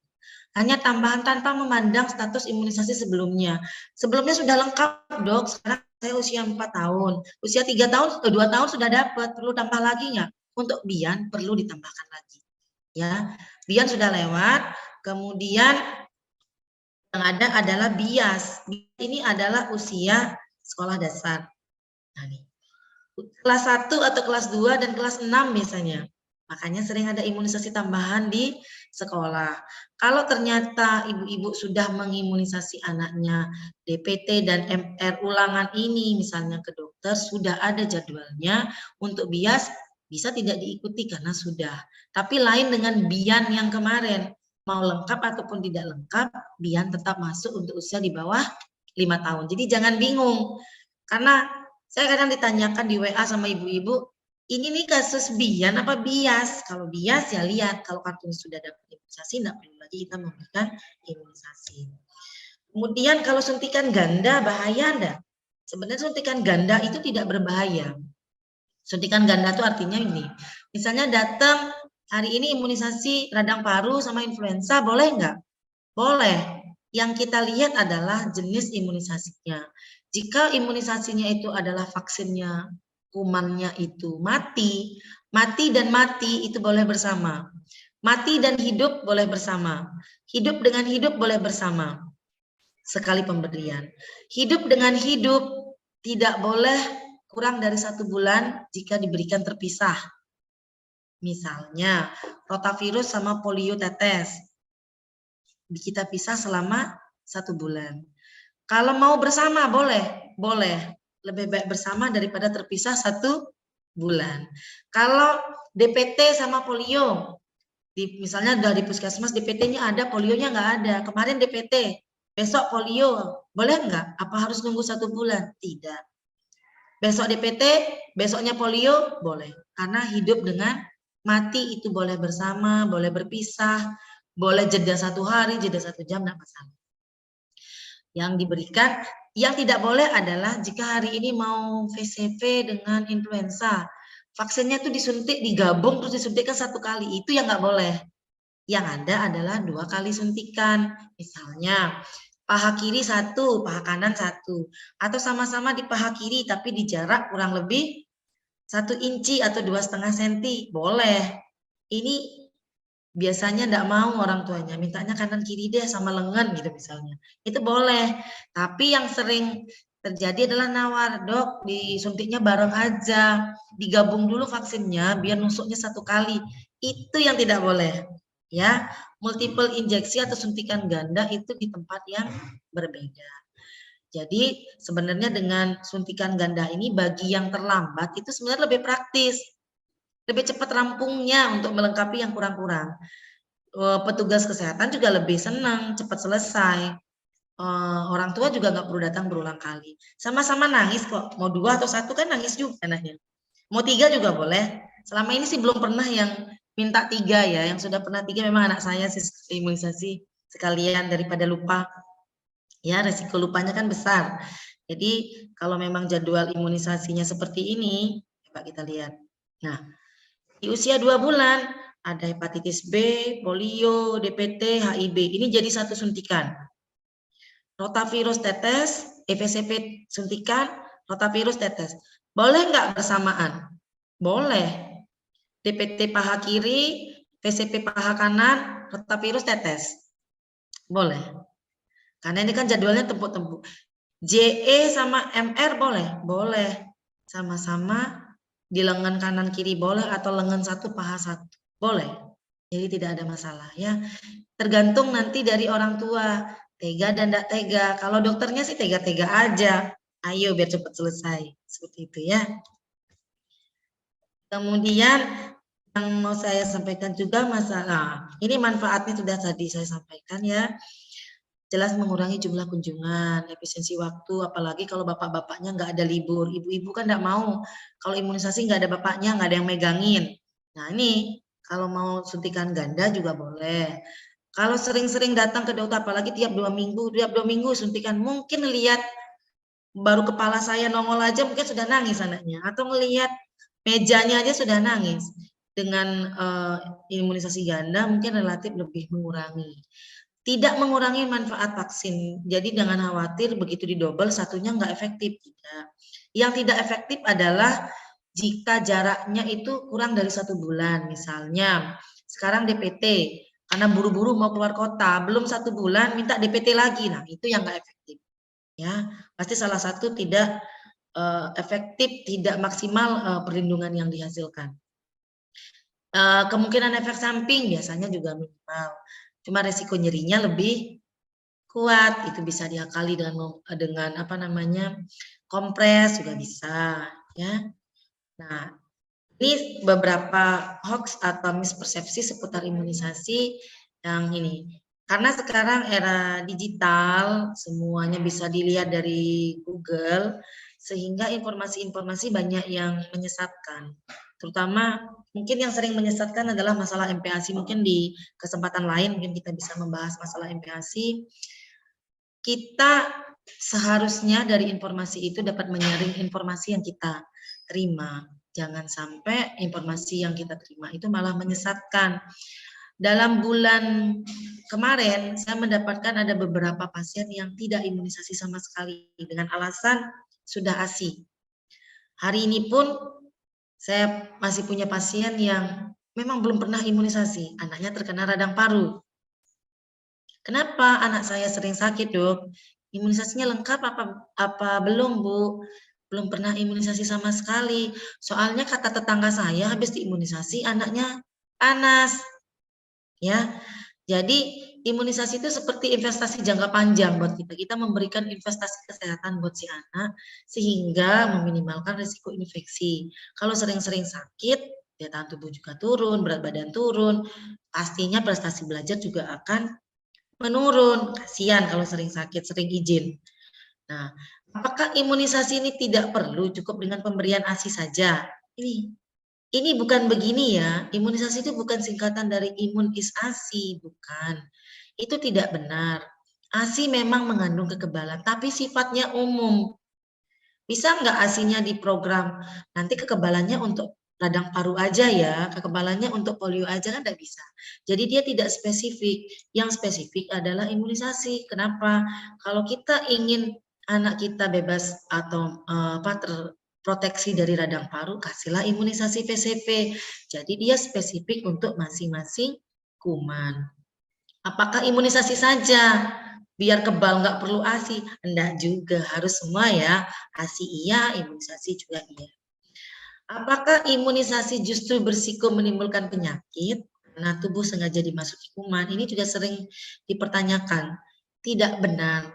Hanya tambahan tanpa memandang status imunisasi sebelumnya. Sebelumnya sudah lengkap, Dok. Sekarang saya usia 4 tahun. Usia 3 tahun, 2 tahun sudah dapat. Perlu tambah lagi nggak? Untuk bian perlu ditambahkan lagi. Ya, bian sudah lewat. Kemudian yang ada adalah bias. Ini adalah usia sekolah dasar. Nah, nih. Kelas 1 atau kelas 2 dan kelas 6 biasanya. Makanya sering ada imunisasi tambahan di sekolah. Kalau ternyata ibu-ibu sudah mengimunisasi anaknya DPT dan MR ulangan ini misalnya ke dokter, sudah ada jadwalnya, untuk bias bisa tidak diikuti karena sudah. Tapi lain dengan bian yang kemarin. Mau lengkap ataupun tidak lengkap, bian tetap masuk untuk usia di bawah 5 tahun. Jadi jangan bingung. Karena saya kadang ditanyakan di WA sama ibu-ibu, ini nih kasus bian apa bias? Kalau bias ya lihat, kalau kartunya sudah dapat imunisasi, tidak perlu lagi kita memberikan imunisasi. Kemudian kalau suntikan ganda, bahaya enggak? Sebenarnya suntikan ganda itu tidak berbahaya. Suntikan ganda itu artinya ini, misalnya datang hari ini imunisasi radang paru sama influenza, boleh enggak? Boleh. Yang kita lihat adalah jenis imunisasinya. Jika imunisasinya itu adalah vaksinnya, kumannya itu mati dan mati itu boleh bersama. Mati dan hidup boleh bersama. Hidup dengan hidup boleh bersama. Sekali pemberian. Hidup dengan hidup tidak boleh kurang dari 1 bulan jika diberikan terpisah. Misalnya, rotavirus sama polio tetes. Kita pisah selama 1 bulan. Kalau mau bersama boleh. Lebih baik bersama daripada terpisah 1 bulan. Kalau DPT sama polio, misalnya dari puskesmas DPT-nya ada, polionya nggak ada. Kemarin DPT, besok polio, boleh nggak? Apa harus nunggu 1 bulan? Tidak. Besok DPT, besoknya polio, boleh. Karena hidup dengan mati itu boleh bersama, boleh berpisah, boleh jeda 1 hari, jeda 1 jam, tidak masalah. Yang diberikan, yang tidak boleh adalah jika hari ini mau VCV dengan influenza, vaksinnya tuh disuntik, digabung terus disuntikkan satu kali. Itu yang nggak boleh. Yang ada adalah 2 kali suntikan. Misalnya paha kiri 1, paha kanan 1, atau sama-sama di paha kiri tapi di jarak kurang lebih 1 inci atau 2,5 senti, boleh. Ini biasanya enggak mau orang tuanya, mintanya kanan kiri deh sama lengan gitu misalnya. Itu boleh. Tapi yang sering terjadi adalah nawar, dok disuntiknya bareng aja, digabung dulu vaksinnya biar nusuknya 1 kali. Itu yang tidak boleh. Ya, multiple injeksi atau suntikan ganda itu di tempat yang berbeda. Jadi sebenarnya dengan suntikan ganda ini bagi yang terlambat itu sebenarnya lebih praktis. Lebih cepat rampungnya untuk melengkapi yang kurang-kurang. Petugas kesehatan juga lebih senang, cepat selesai. Orang tua juga nggak perlu datang berulang kali. Sama-sama nangis kok. Mau 2 atau 1 kan nangis juga anaknya. Mau 3 juga boleh. Selama ini sih belum pernah yang minta 3 ya. Yang sudah pernah 3 memang anak saya sih imunisasi sekalian daripada lupa. Ya, resiko lupanya kan besar. Jadi kalau memang jadwal imunisasinya seperti ini, coba kita lihat. Nah, di usia 2 bulan ada hepatitis B, polio, DPT, HIV. Ini jadi 1 suntikan. Rotavirus tetes, EVCP suntikan, rotavirus tetes. Boleh nggak bersamaan? Boleh. DPT paha kiri, VCP paha kanan, rotavirus tetes. Boleh. Karena ini kan jadwalnya tempuk-tempuk. JE sama MR boleh? Boleh. Sama-sama di lengan kanan kiri boleh atau lengan 1 paha 1. Boleh. Jadi tidak ada masalah ya. Tergantung nanti dari orang tua. Tega dan tidak tega. Kalau dokternya sih tega-tega aja. Ayo biar cepat selesai. Seperti itu ya. Kemudian yang mau saya sampaikan juga masalah. Ini manfaatnya sudah tadi saya sampaikan ya. Jelas mengurangi jumlah kunjungan, efisiensi waktu, apalagi kalau bapak-bapaknya nggak ada libur. Ibu-ibu kan nggak mau, kalau imunisasi nggak ada bapaknya, nggak ada yang megangin. Nah ini, kalau mau suntikan ganda juga boleh. Kalau sering-sering datang ke dokter, apalagi tiap 2 minggu suntikan, mungkin lihat baru kepala saya nongol aja mungkin sudah nangis anaknya, atau melihat mejanya aja sudah nangis. Dengan imunisasi ganda mungkin relatif lebih mengurangi. Tidak mengurangi manfaat vaksin. Jadi jangan khawatir begitu didobel satunya nggak efektif. Tidak. Yang tidak efektif adalah jika jaraknya itu kurang dari 1 bulan. Misalnya sekarang DPT karena buru-buru mau keluar kota, belum 1 bulan minta DPT lagi. Nah itu yang nggak efektif. Ya pasti salah satu tidak efektif, tidak maksimal perlindungan yang dihasilkan. Kemungkinan efek samping biasanya juga minimal. Cuma resiko nyerinya lebih kuat, itu bisa diakali dengan apa namanya kompres juga bisa ya. Nah ini beberapa hoax atau mispersepsi seputar imunisasi yang ini. Karena sekarang era digital semuanya bisa dilihat dari Google sehingga informasi-informasi banyak yang menyesatkan. Terutama mungkin yang sering menyesatkan adalah masalah MPASI. Mungkin di kesempatan lain mungkin kita bisa membahas masalah MPASI. Kita seharusnya dari informasi itu dapat menyaring informasi yang kita terima. Jangan sampai informasi yang kita terima itu malah menyesatkan. Dalam bulan kemarin saya mendapatkan ada beberapa pasien yang tidak imunisasi sama sekali dengan alasan sudah ASI. Hari ini pun saya masih punya pasien yang memang belum pernah imunisasi, anaknya terkena radang paru. Kenapa anak saya sering sakit, dok? Imunisasinya lengkap apa belum, Bu? Belum pernah imunisasi sama sekali. Soalnya kata tetangga saya habis diimunisasi anaknya panas. Ya. Jadi imunisasi itu seperti investasi jangka panjang buat kita. Kita memberikan investasi kesehatan buat si anak sehingga meminimalkan risiko infeksi. Kalau sering-sering sakit, daya tahan tubuh juga turun, berat badan turun, pastinya prestasi belajar juga akan menurun. Kasihan kalau sering sakit, sering izin. Nah, apakah imunisasi ini tidak perlu cukup dengan pemberian ASI saja? Ini bukan begini ya, imunisasi itu bukan singkatan dari imun is ASI, bukan. Itu tidak benar. ASI memang mengandung kekebalan, tapi sifatnya umum. Bisa nggak ASI-nya diprogram? Nanti kekebalannya untuk radang paru aja ya, kekebalannya untuk polio aja kan tidak bisa. Jadi dia tidak spesifik. Yang spesifik adalah imunisasi. Kenapa? Kalau kita ingin anak kita bebas atau terproteksi dari radang paru, kasihlah imunisasi PCV. Jadi dia spesifik untuk masing-masing kuman. Apakah imunisasi saja? Biar kebal nggak perlu ASI? Enggak juga, harus semua ya. ASI iya, imunisasi juga iya. Apakah imunisasi justru berisiko menimbulkan penyakit? Karena tubuh sengaja dimasuki kuman. Ini juga sering dipertanyakan. Tidak benar.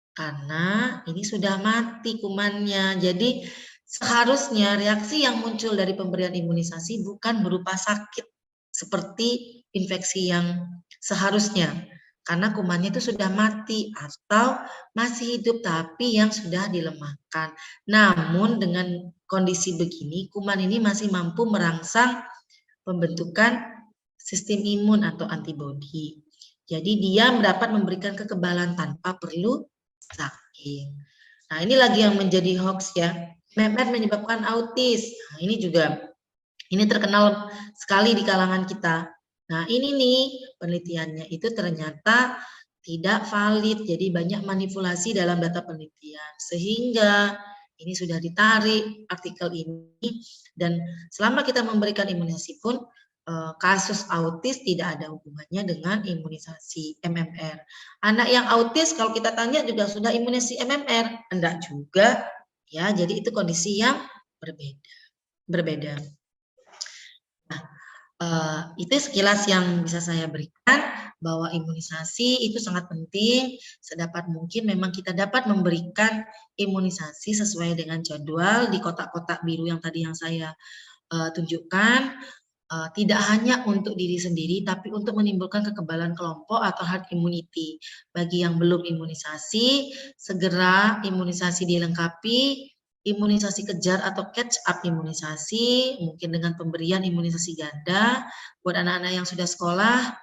Karena ini sudah mati kumannya. Jadi seharusnya reaksi yang muncul dari pemberian imunisasi bukan berupa sakit seperti infeksi yang seharusnya. Karena kumannya itu sudah mati atau masih hidup tapi yang sudah dilemahkan. Namun dengan kondisi begini, kuman ini masih mampu merangsang pembentukan sistem imun atau antibodi. Jadi dia dapat memberikan kekebalan tanpa perlu sakit. Nah, ini lagi yang menjadi hoax ya. Mepet menyebabkan autis. Nah, ini terkenal sekali di kalangan kita. Nah, ini nih penelitiannya itu ternyata tidak valid. Jadi banyak manipulasi dalam data penelitian. Sehingga ini sudah ditarik artikel ini dan selama kita memberikan imunisasi pun kasus autis tidak ada hubungannya dengan imunisasi MMR. Anak yang autis kalau kita tanya juga sudah imunisasi MMR, enggak juga ya. Jadi itu kondisi yang berbeda. Nah, itu sekilas yang bisa saya berikan bahwa imunisasi itu sangat penting. Sedapat mungkin memang kita dapat memberikan imunisasi sesuai dengan jadwal di kotak-kotak biru yang tadi yang saya tunjukkan. Tidak hanya untuk diri sendiri, tapi untuk menimbulkan kekebalan kelompok atau herd immunity. Bagi yang belum imunisasi, segera imunisasi dilengkapi, imunisasi kejar atau catch up imunisasi, mungkin dengan pemberian imunisasi ganda. Buat anak-anak yang sudah sekolah,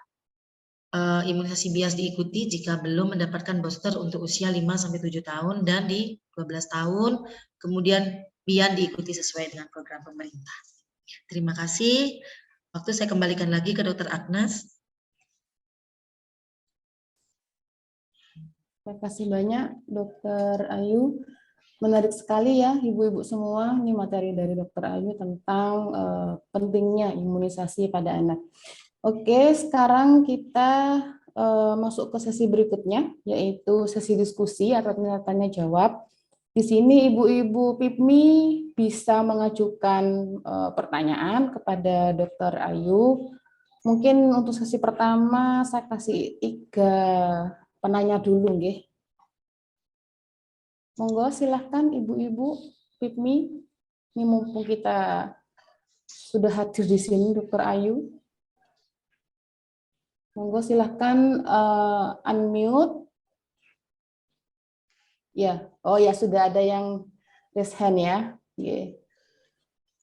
imunisasi bias diikuti jika belum mendapatkan booster untuk usia 5-7 tahun dan di 12 tahun, kemudian bian diikuti sesuai dengan program pemerintah. Terima kasih. Waktu saya kembalikan lagi ke Dr. Agnes. Terima kasih banyak Dr. Ayu. Menarik sekali ya Ibu-ibu semua, ini materi dari Dr. Ayu tentang pentingnya imunisasi pada anak. Oke, sekarang kita masuk ke sesi berikutnya, yaitu sesi diskusi atau tanya jawab. Di sini Ibu-ibu PIPMI bisa mengajukan pertanyaan kepada Dr. Ayu. Mungkin untuk sesi pertama saya kasih 3 penanya dulu, nggih. Monggo silahkan Ibu-ibu PIPMI. Ini mumpung kita sudah hadir di sini, Dr. Ayu. Monggo silahkan unmute. Ya, oh ya sudah ada yang raise hand ya.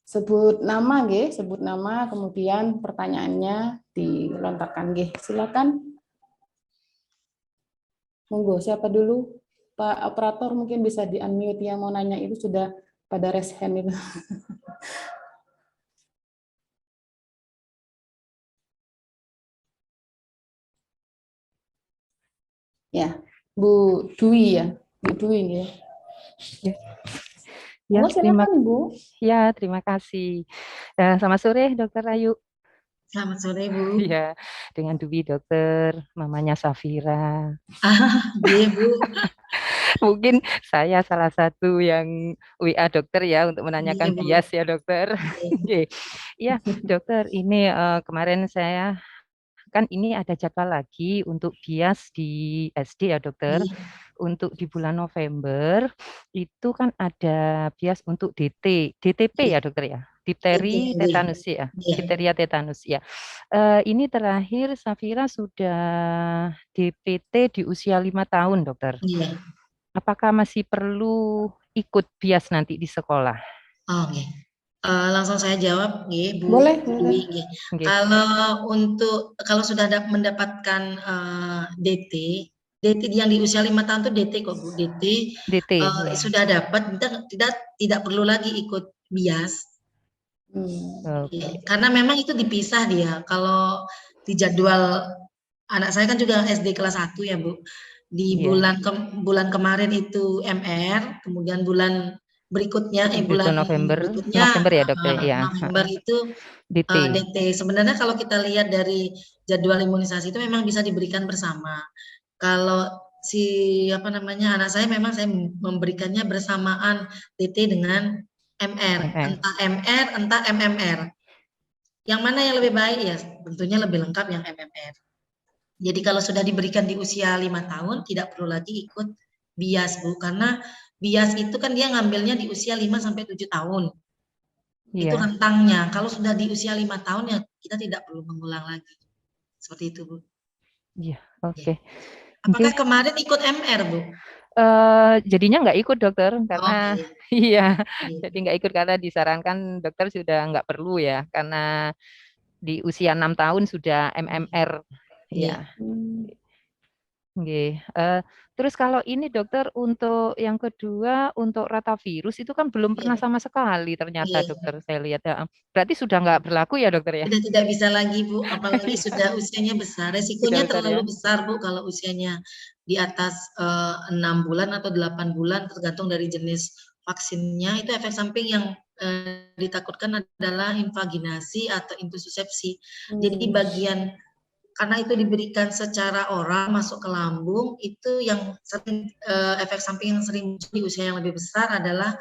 Sebut nama, sebut nama, kemudian pertanyaannya dilontarkan. Silakan. Monggo, siapa dulu? Pak operator mungkin bisa di-unmute yang mau nanya itu sudah pada raise hand itu. Ya, Bu Dwi ya. Bu Dwi ya. Ya, silakan Bu. Ya, terima kasih. Selamat sore, Dr. Ayu. Selamat sore, Bu. Ya, dengan Dwi dokter, mamanya Safira. Iya, Bu. Mungkin saya salah satu yang WA dokter ya untuk menanyakan bias ya dokter. Iya, dokter, ini kemarin saya kan ini ada jadwal lagi untuk bias di SD ya dokter. Untuk di bulan November itu kan ada bias untuk DTP ya dokter ya, difteri tetanus ya, difteria tetanus ya. Ini terakhir Safira sudah DPT di usia 5 tahun dokter. Apakah masih perlu ikut bias nanti di sekolah? Oke. Langsung saya jawab, Bu. Boleh. Kalau sudah mendapatkan DT yang di usia 5 tahun itu DT kok Bu, DT ya. Sudah dapat, tidak perlu lagi ikut bias. Oke. Karena memang itu dipisah dia. Kalau di jadwal anak saya kan juga SD kelas 1 ya, Bu. Di Iya. bulan kemarin itu MR, kemudian bulan berikutnya Itu bulan berikutnya November ya dokter ya. November itu DT. DT. Sebenarnya kalau kita lihat dari jadwal imunisasi itu memang bisa diberikan bersama. Kalau anak saya memang saya memberikannya bersamaan DT dengan MR, entah MR, entah MMR. Yang mana yang lebih baik ya tentunya lebih lengkap yang MMR. Jadi kalau sudah diberikan di usia 5 tahun tidak perlu lagi ikut bias, Bu, karena bias itu kan dia ngambilnya di usia 5 sampai 7 tahun. Itu rentangnya. Kalau sudah di usia 5 tahun ya kita tidak perlu mengulang lagi. Seperti itu, Bu. Iya, oke. Apakah kemarin ikut MR, Bu? Jadinya nggak ikut dokter karena iya. Jadi nggak ikut karena disarankan dokter sudah nggak perlu ya karena di usia 6 tahun sudah MMR ya. Oke. Terus kalau ini dokter untuk yang kedua untuk rotavirus itu kan belum pernah sama sekali ternyata dokter saya lihat. Berarti sudah nggak berlaku ya dokter ya? Sudah tidak bisa lagi, Bu, apalagi sudah usianya besar. Resikonya terlalu besar, Bu, kalau usianya di atas 6 bulan atau 8 bulan tergantung dari jenis vaksinnya. Itu efek samping yang ditakutkan adalah invaginasi atau intussusepsi. Jadi bagian karena itu diberikan secara oral masuk ke lambung, itu yang sering efek samping yang sering muncul di usia yang lebih besar adalah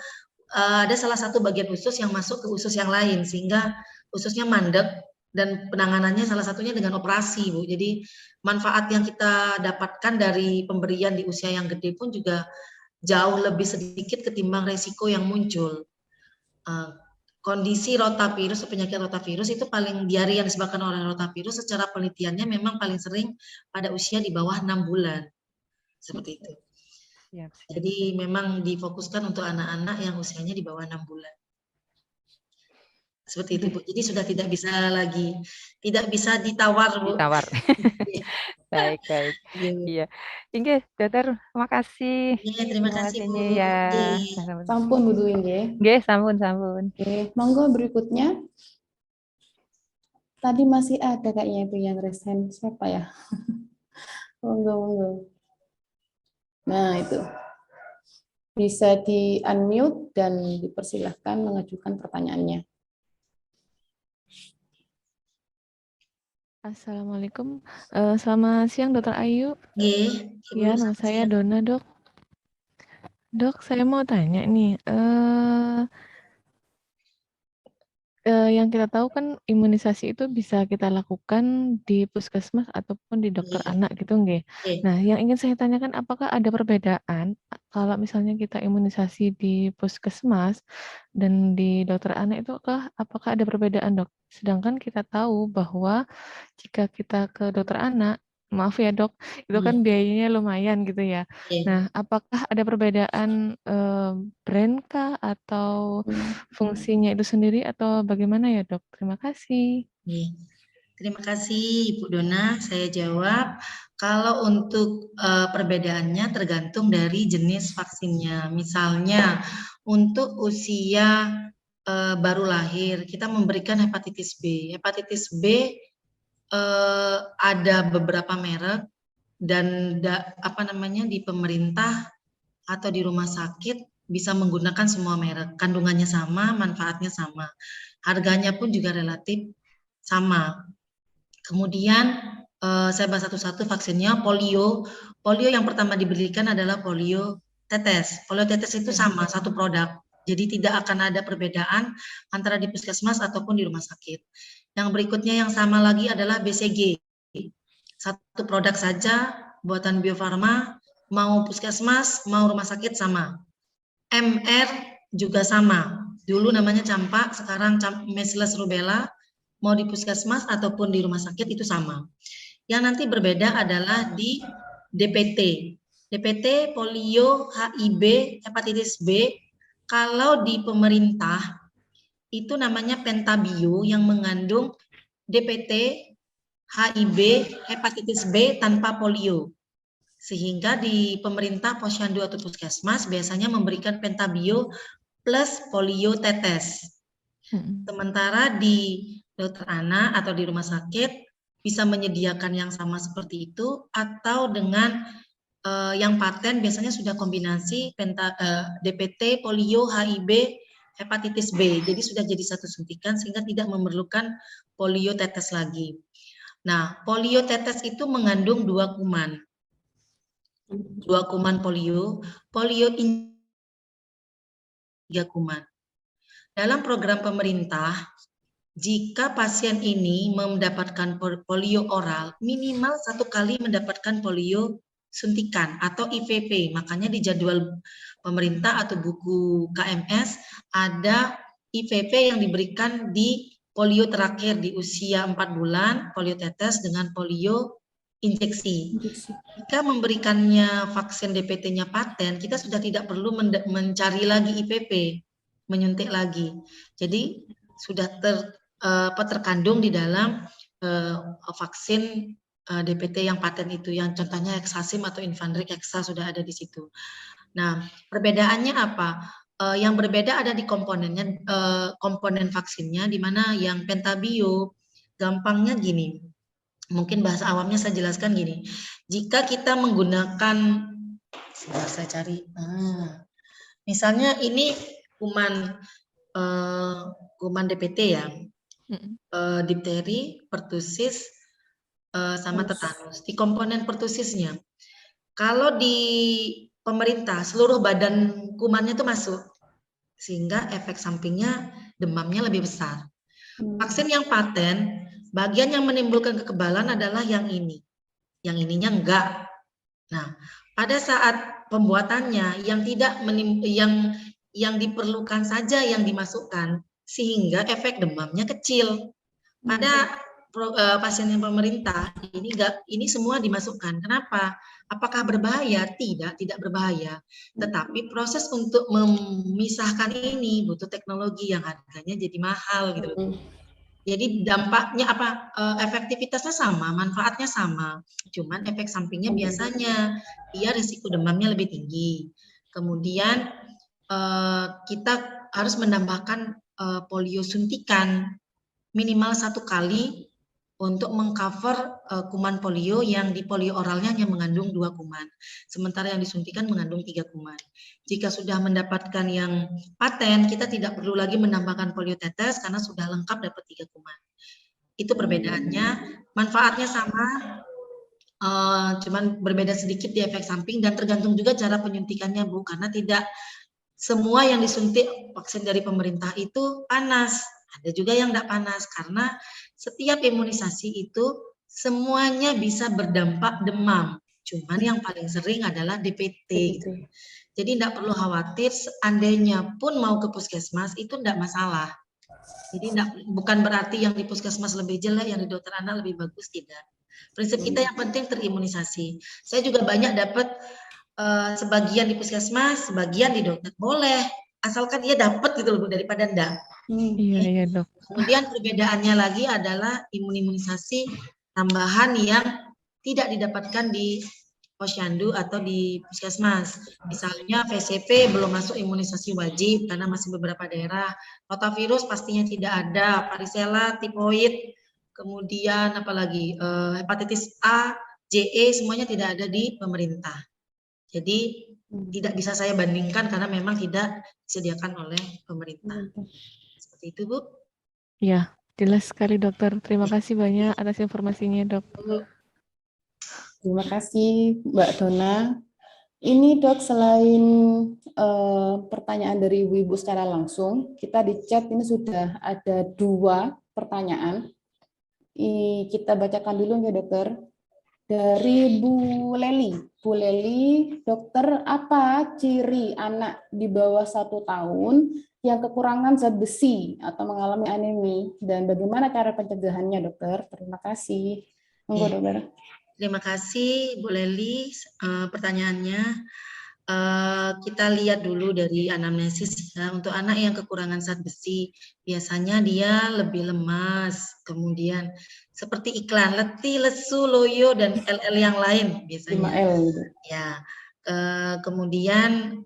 ada salah satu bagian usus yang masuk ke usus yang lain sehingga ususnya mandek dan penanganannya salah satunya dengan operasi, Bu. Jadi manfaat yang kita dapatkan dari pemberian di usia yang gede pun juga jauh lebih sedikit ketimbang resiko yang muncul. Kondisi rotavirus, penyakit rotavirus itu paling diare yang disebabkan oleh rotavirus secara penelitiannya memang paling sering pada usia di bawah 6 bulan. Seperti itu. Jadi memang difokuskan untuk anak-anak yang usianya di bawah 6 bulan. Seperti itu, Bu. Jadi sudah tidak bisa lagi, tidak bisa ditawar, Bu. Ditawar. Baik. Iya. Inge, dokter, makasih. Iya, terima kasih, Bu. Ya. Sampun Bu Dwi nggih. Nggih, sampun. Oke, monggo berikutnya. Tadi masih ada kayaknya itu yang resen. Siapa ya? Monggo. Nah, itu. Bisa di-unmute dan dipersilahkan mengajukan pertanyaannya. Assalamualaikum. Selamat siang, Dokter Ayu. Ya, nama saya Dona, Dok. Dok, saya mau tanya nih. Yang kita tahu kan imunisasi itu bisa kita lakukan di puskesmas ataupun di dokter anak gitu nggih. Nah, yang ingin saya tanyakan apakah ada perbedaan kalau misalnya kita imunisasi di puskesmas dan di dokter anak itu apakah ada perbedaan, Dok? Sedangkan kita tahu bahwa jika kita ke dokter anak, maaf ya Dok, itu kan biayanya lumayan gitu ya. Nah, apakah ada perbedaan brand kah atau fungsinya itu sendiri atau bagaimana ya Dok? Terima kasih. Terima kasih Ibu Dona, saya jawab. Kalau untuk perbedaannya tergantung dari jenis vaksinnya. Misalnya untuk usia baru lahir, kita memberikan hepatitis B. Hepatitis B ada beberapa merek dan di pemerintah atau di rumah sakit bisa menggunakan semua merek. Kandungannya sama, manfaatnya sama. Harganya pun juga relatif sama. Kemudian saya bahas satu-satu vaksinnya. Polio yang pertama diberikan adalah polio tetes. Polio tetes itu sama, satu produk. Jadi tidak akan ada perbedaan antara di puskesmas ataupun di rumah sakit. Yang berikutnya yang sama lagi adalah BCG. Satu produk saja, buatan Bio Farma, mau puskesmas, mau rumah sakit sama. MR juga sama. Dulu namanya campak, sekarang measles rubella, mau di puskesmas ataupun di rumah sakit itu sama. Yang nanti berbeda adalah di DPT. DPT, polio, HIB, hepatitis B, kalau di pemerintah itu namanya pentabio yang mengandung DPT, HIB, hepatitis B tanpa polio. Sehingga di pemerintah posyandu atau puskesmas biasanya memberikan pentabio plus polio tetes. Sementara di dokter anak atau di rumah sakit bisa menyediakan yang sama seperti itu, atau dengan yang paten biasanya sudah kombinasi DPT, polio, HIV, hepatitis B. Jadi sudah jadi satu suntikan sehingga tidak memerlukan polio tetes lagi. Nah, polio tetes itu mengandung 2 kuman. 2 kuman polio 3 kuman. Dalam program pemerintah, jika pasien ini mendapatkan polio oral, minimal 1 kali mendapatkan polio suntikan atau IVP. Makanya di jadwal pemerintah atau buku KMS ada IVP yang diberikan di polio terakhir di usia 4 bulan, polio tetes dengan polio injeksi. Jika memberikannya vaksin DPT-nya paten, kita sudah tidak perlu mencari lagi IVP, menyuntik lagi. Jadi sudah terkandung di dalam vaksin DPT yang paten itu, yang contohnya Hexasim atau Infandric Hexa sudah ada di situ. Nah, perbedaannya apa? Yang berbeda ada di komponennya, komponen vaksinnya, di mana yang Pentabio, gampangnya gini, mungkin bahasa awamnya saya jelaskan gini, jika kita menggunakan, sebentar saya cari, misalnya ini kuman DPT ya, difteri, pertusis, sama tetanus. Di komponen pertusisnya, kalau di pemerintah seluruh badan kumannya itu masuk, sehingga efek sampingnya demamnya lebih besar. Vaksin yang paten, bagian yang menimbulkan kekebalan adalah yang ini, yang ininya enggak. Nah, pada saat pembuatannya yang tidak yang diperlukan saja yang dimasukkan, sehingga efek demamnya kecil. Pada pasien yang pemerintah ini semua dimasukkan. Kenapa? Apakah berbahaya? Tidak berbahaya. Tetapi proses untuk memisahkan ini butuh teknologi yang harganya jadi mahal gitu. Jadi dampaknya efektivitasnya sama, manfaatnya sama. Cuman efek sampingnya biasanya dia risiko demamnya lebih tinggi. Kemudian kita harus menambahkan polio suntikan minimal 1 kali untuk mengcover kuman polio, yang di polio oralnya hanya mengandung 2 kuman. Sementara yang disuntikan mengandung 3 kuman. Jika sudah mendapatkan yang paten, kita tidak perlu lagi menambahkan polio tetes karena sudah lengkap dapat 3 kuman. Itu perbedaannya. Manfaatnya sama, cuman berbeda sedikit di efek samping, dan tergantung juga cara penyuntikannya, Bu, karena tidak semua yang disuntik vaksin dari pemerintah itu panas. Ada juga yang tidak panas, karena setiap imunisasi itu semuanya bisa berdampak demam. Cuman yang paling sering adalah DPT. Gitu. Jadi tidak perlu khawatir, seandainya pun mau ke puskesmas itu tidak masalah. Jadi bukan berarti yang di puskesmas lebih jelek, yang di dokter anak lebih bagus, tidak. Prinsip kita yang penting terimunisasi. Saya juga banyak dapat sebagian di puskesmas, sebagian di dokter. Boleh, asalkan dia dapat gitu loh, daripada enggak. Iya dok. Kemudian perbedaannya lagi adalah imunisasi tambahan yang tidak didapatkan di posyandu atau di puskesmas. Misalnya VCP belum masuk imunisasi wajib karena masih beberapa daerah. Rotavirus pastinya tidak ada, varicella, tipoid, kemudian apalagi hepatitis A, JE semuanya tidak ada di pemerintah. Jadi tidak bisa saya bandingkan karena memang tidak disediakan oleh pemerintah. Seperti itu, Bu. Ya, jelas sekali dokter. Terima kasih banyak atas informasinya, dok. Terima kasih, Mbak Dona. Ini, dok, selain pertanyaan dari ibu-ibu secara langsung, kita di chat ini sudah ada 2 pertanyaan. Kita bacakan dulu ya, dokter. Dari Bu Leli. Bu Leli, dokter, apa ciri anak di bawah 1 tahun yang kekurangan zat besi atau mengalami anemi, dan bagaimana cara pencegahannya, dokter? Terima kasih. Monggo, dokter. Terima kasih, Bu Leli, pertanyaannya. Kita lihat dulu dari anamnesis ya. Untuk anak yang kekurangan zat besi, biasanya dia lebih lemas, kemudian seperti iklan letih, lesu, loyo, dan LL yang lain biasanya. 5L. Ya, kemudian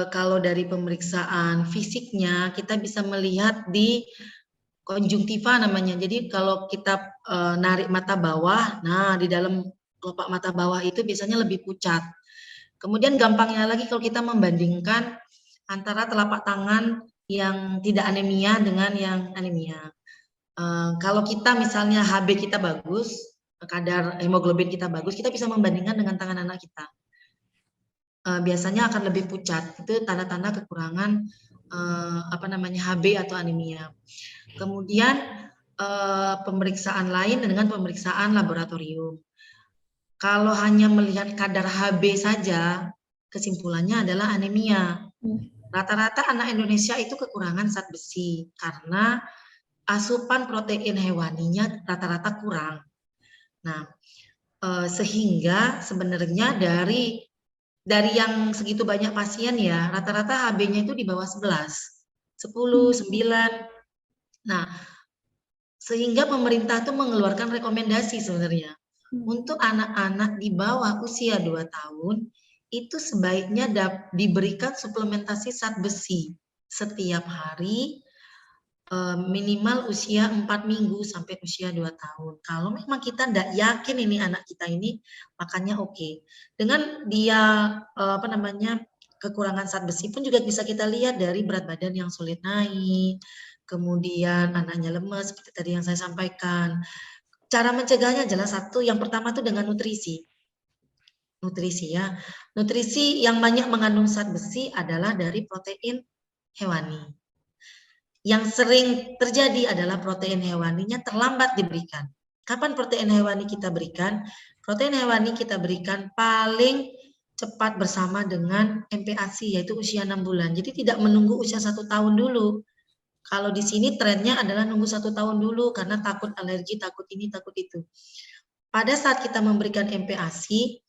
kalau dari pemeriksaan fisiknya kita bisa melihat di konjungtiva namanya. Jadi kalau kita narik mata bawah, nah di dalam kelopak mata bawah itu biasanya lebih pucat. Kemudian gampangnya lagi kalau kita membandingkan antara telapak tangan yang tidak anemia dengan yang anemia. Kalau kita misalnya HB kita bagus, kadar hemoglobin kita bagus, kita bisa membandingkan dengan tangan anak kita. Biasanya akan lebih pucat. Itu tanda-tanda kekurangan HB atau anemia. Kemudian pemeriksaan lain dengan pemeriksaan laboratorium. Kalau hanya melihat kadar HB saja, kesimpulannya adalah anemia. Rata-rata anak Indonesia itu kekurangan zat besi karena asupan protein hewaninya rata-rata kurang. Nah, sehingga sebenarnya dari yang segitu banyak pasien ya, rata-rata HB-nya itu di bawah 11, 10, 9. Nah, sehingga pemerintah tuh mengeluarkan rekomendasi sebenarnya untuk anak-anak di bawah usia 2 tahun itu sebaiknya diberikan suplementasi zat besi setiap hari minimal usia 4 minggu sampai usia 2 tahun. Kalau memang kita tidak yakin ini anak kita ini, makanya oke. Dengan dia kekurangan zat besi pun juga bisa kita lihat dari berat badan yang sulit naik, kemudian anaknya lemas seperti tadi yang saya sampaikan. Cara mencegahnya adalah satu, yang pertama itu dengan nutrisi. Nutrisi ya. Nutrisi yang banyak mengandung zat besi adalah dari protein hewani. Yang sering terjadi adalah protein hewaninya terlambat diberikan. Kapan protein hewani kita berikan? Protein hewani kita berikan paling cepat bersama dengan MPASI, yaitu usia 6 bulan. Jadi tidak menunggu usia 1 tahun dulu. Kalau di sini trennya adalah nunggu 1 tahun dulu karena takut alergi, takut ini, takut itu. Pada saat kita memberikan MPASI,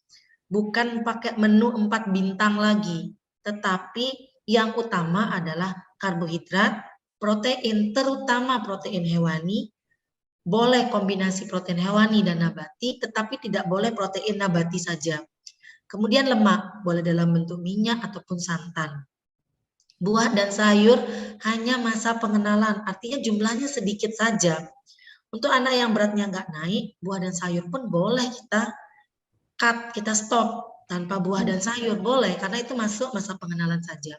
bukan pakai menu 4 bintang lagi, tetapi yang utama adalah karbohidrat, protein, terutama protein hewani, boleh kombinasi protein hewani dan nabati, tetapi tidak boleh protein nabati saja. Kemudian lemak, boleh dalam bentuk minyak ataupun santan. Buah dan sayur hanya masa pengenalan, artinya jumlahnya sedikit saja. Untuk anak yang beratnya nggak naik, buah dan sayur pun boleh kita cut, kita stop. Tanpa buah dan sayur boleh, karena itu masuk masa pengenalan saja.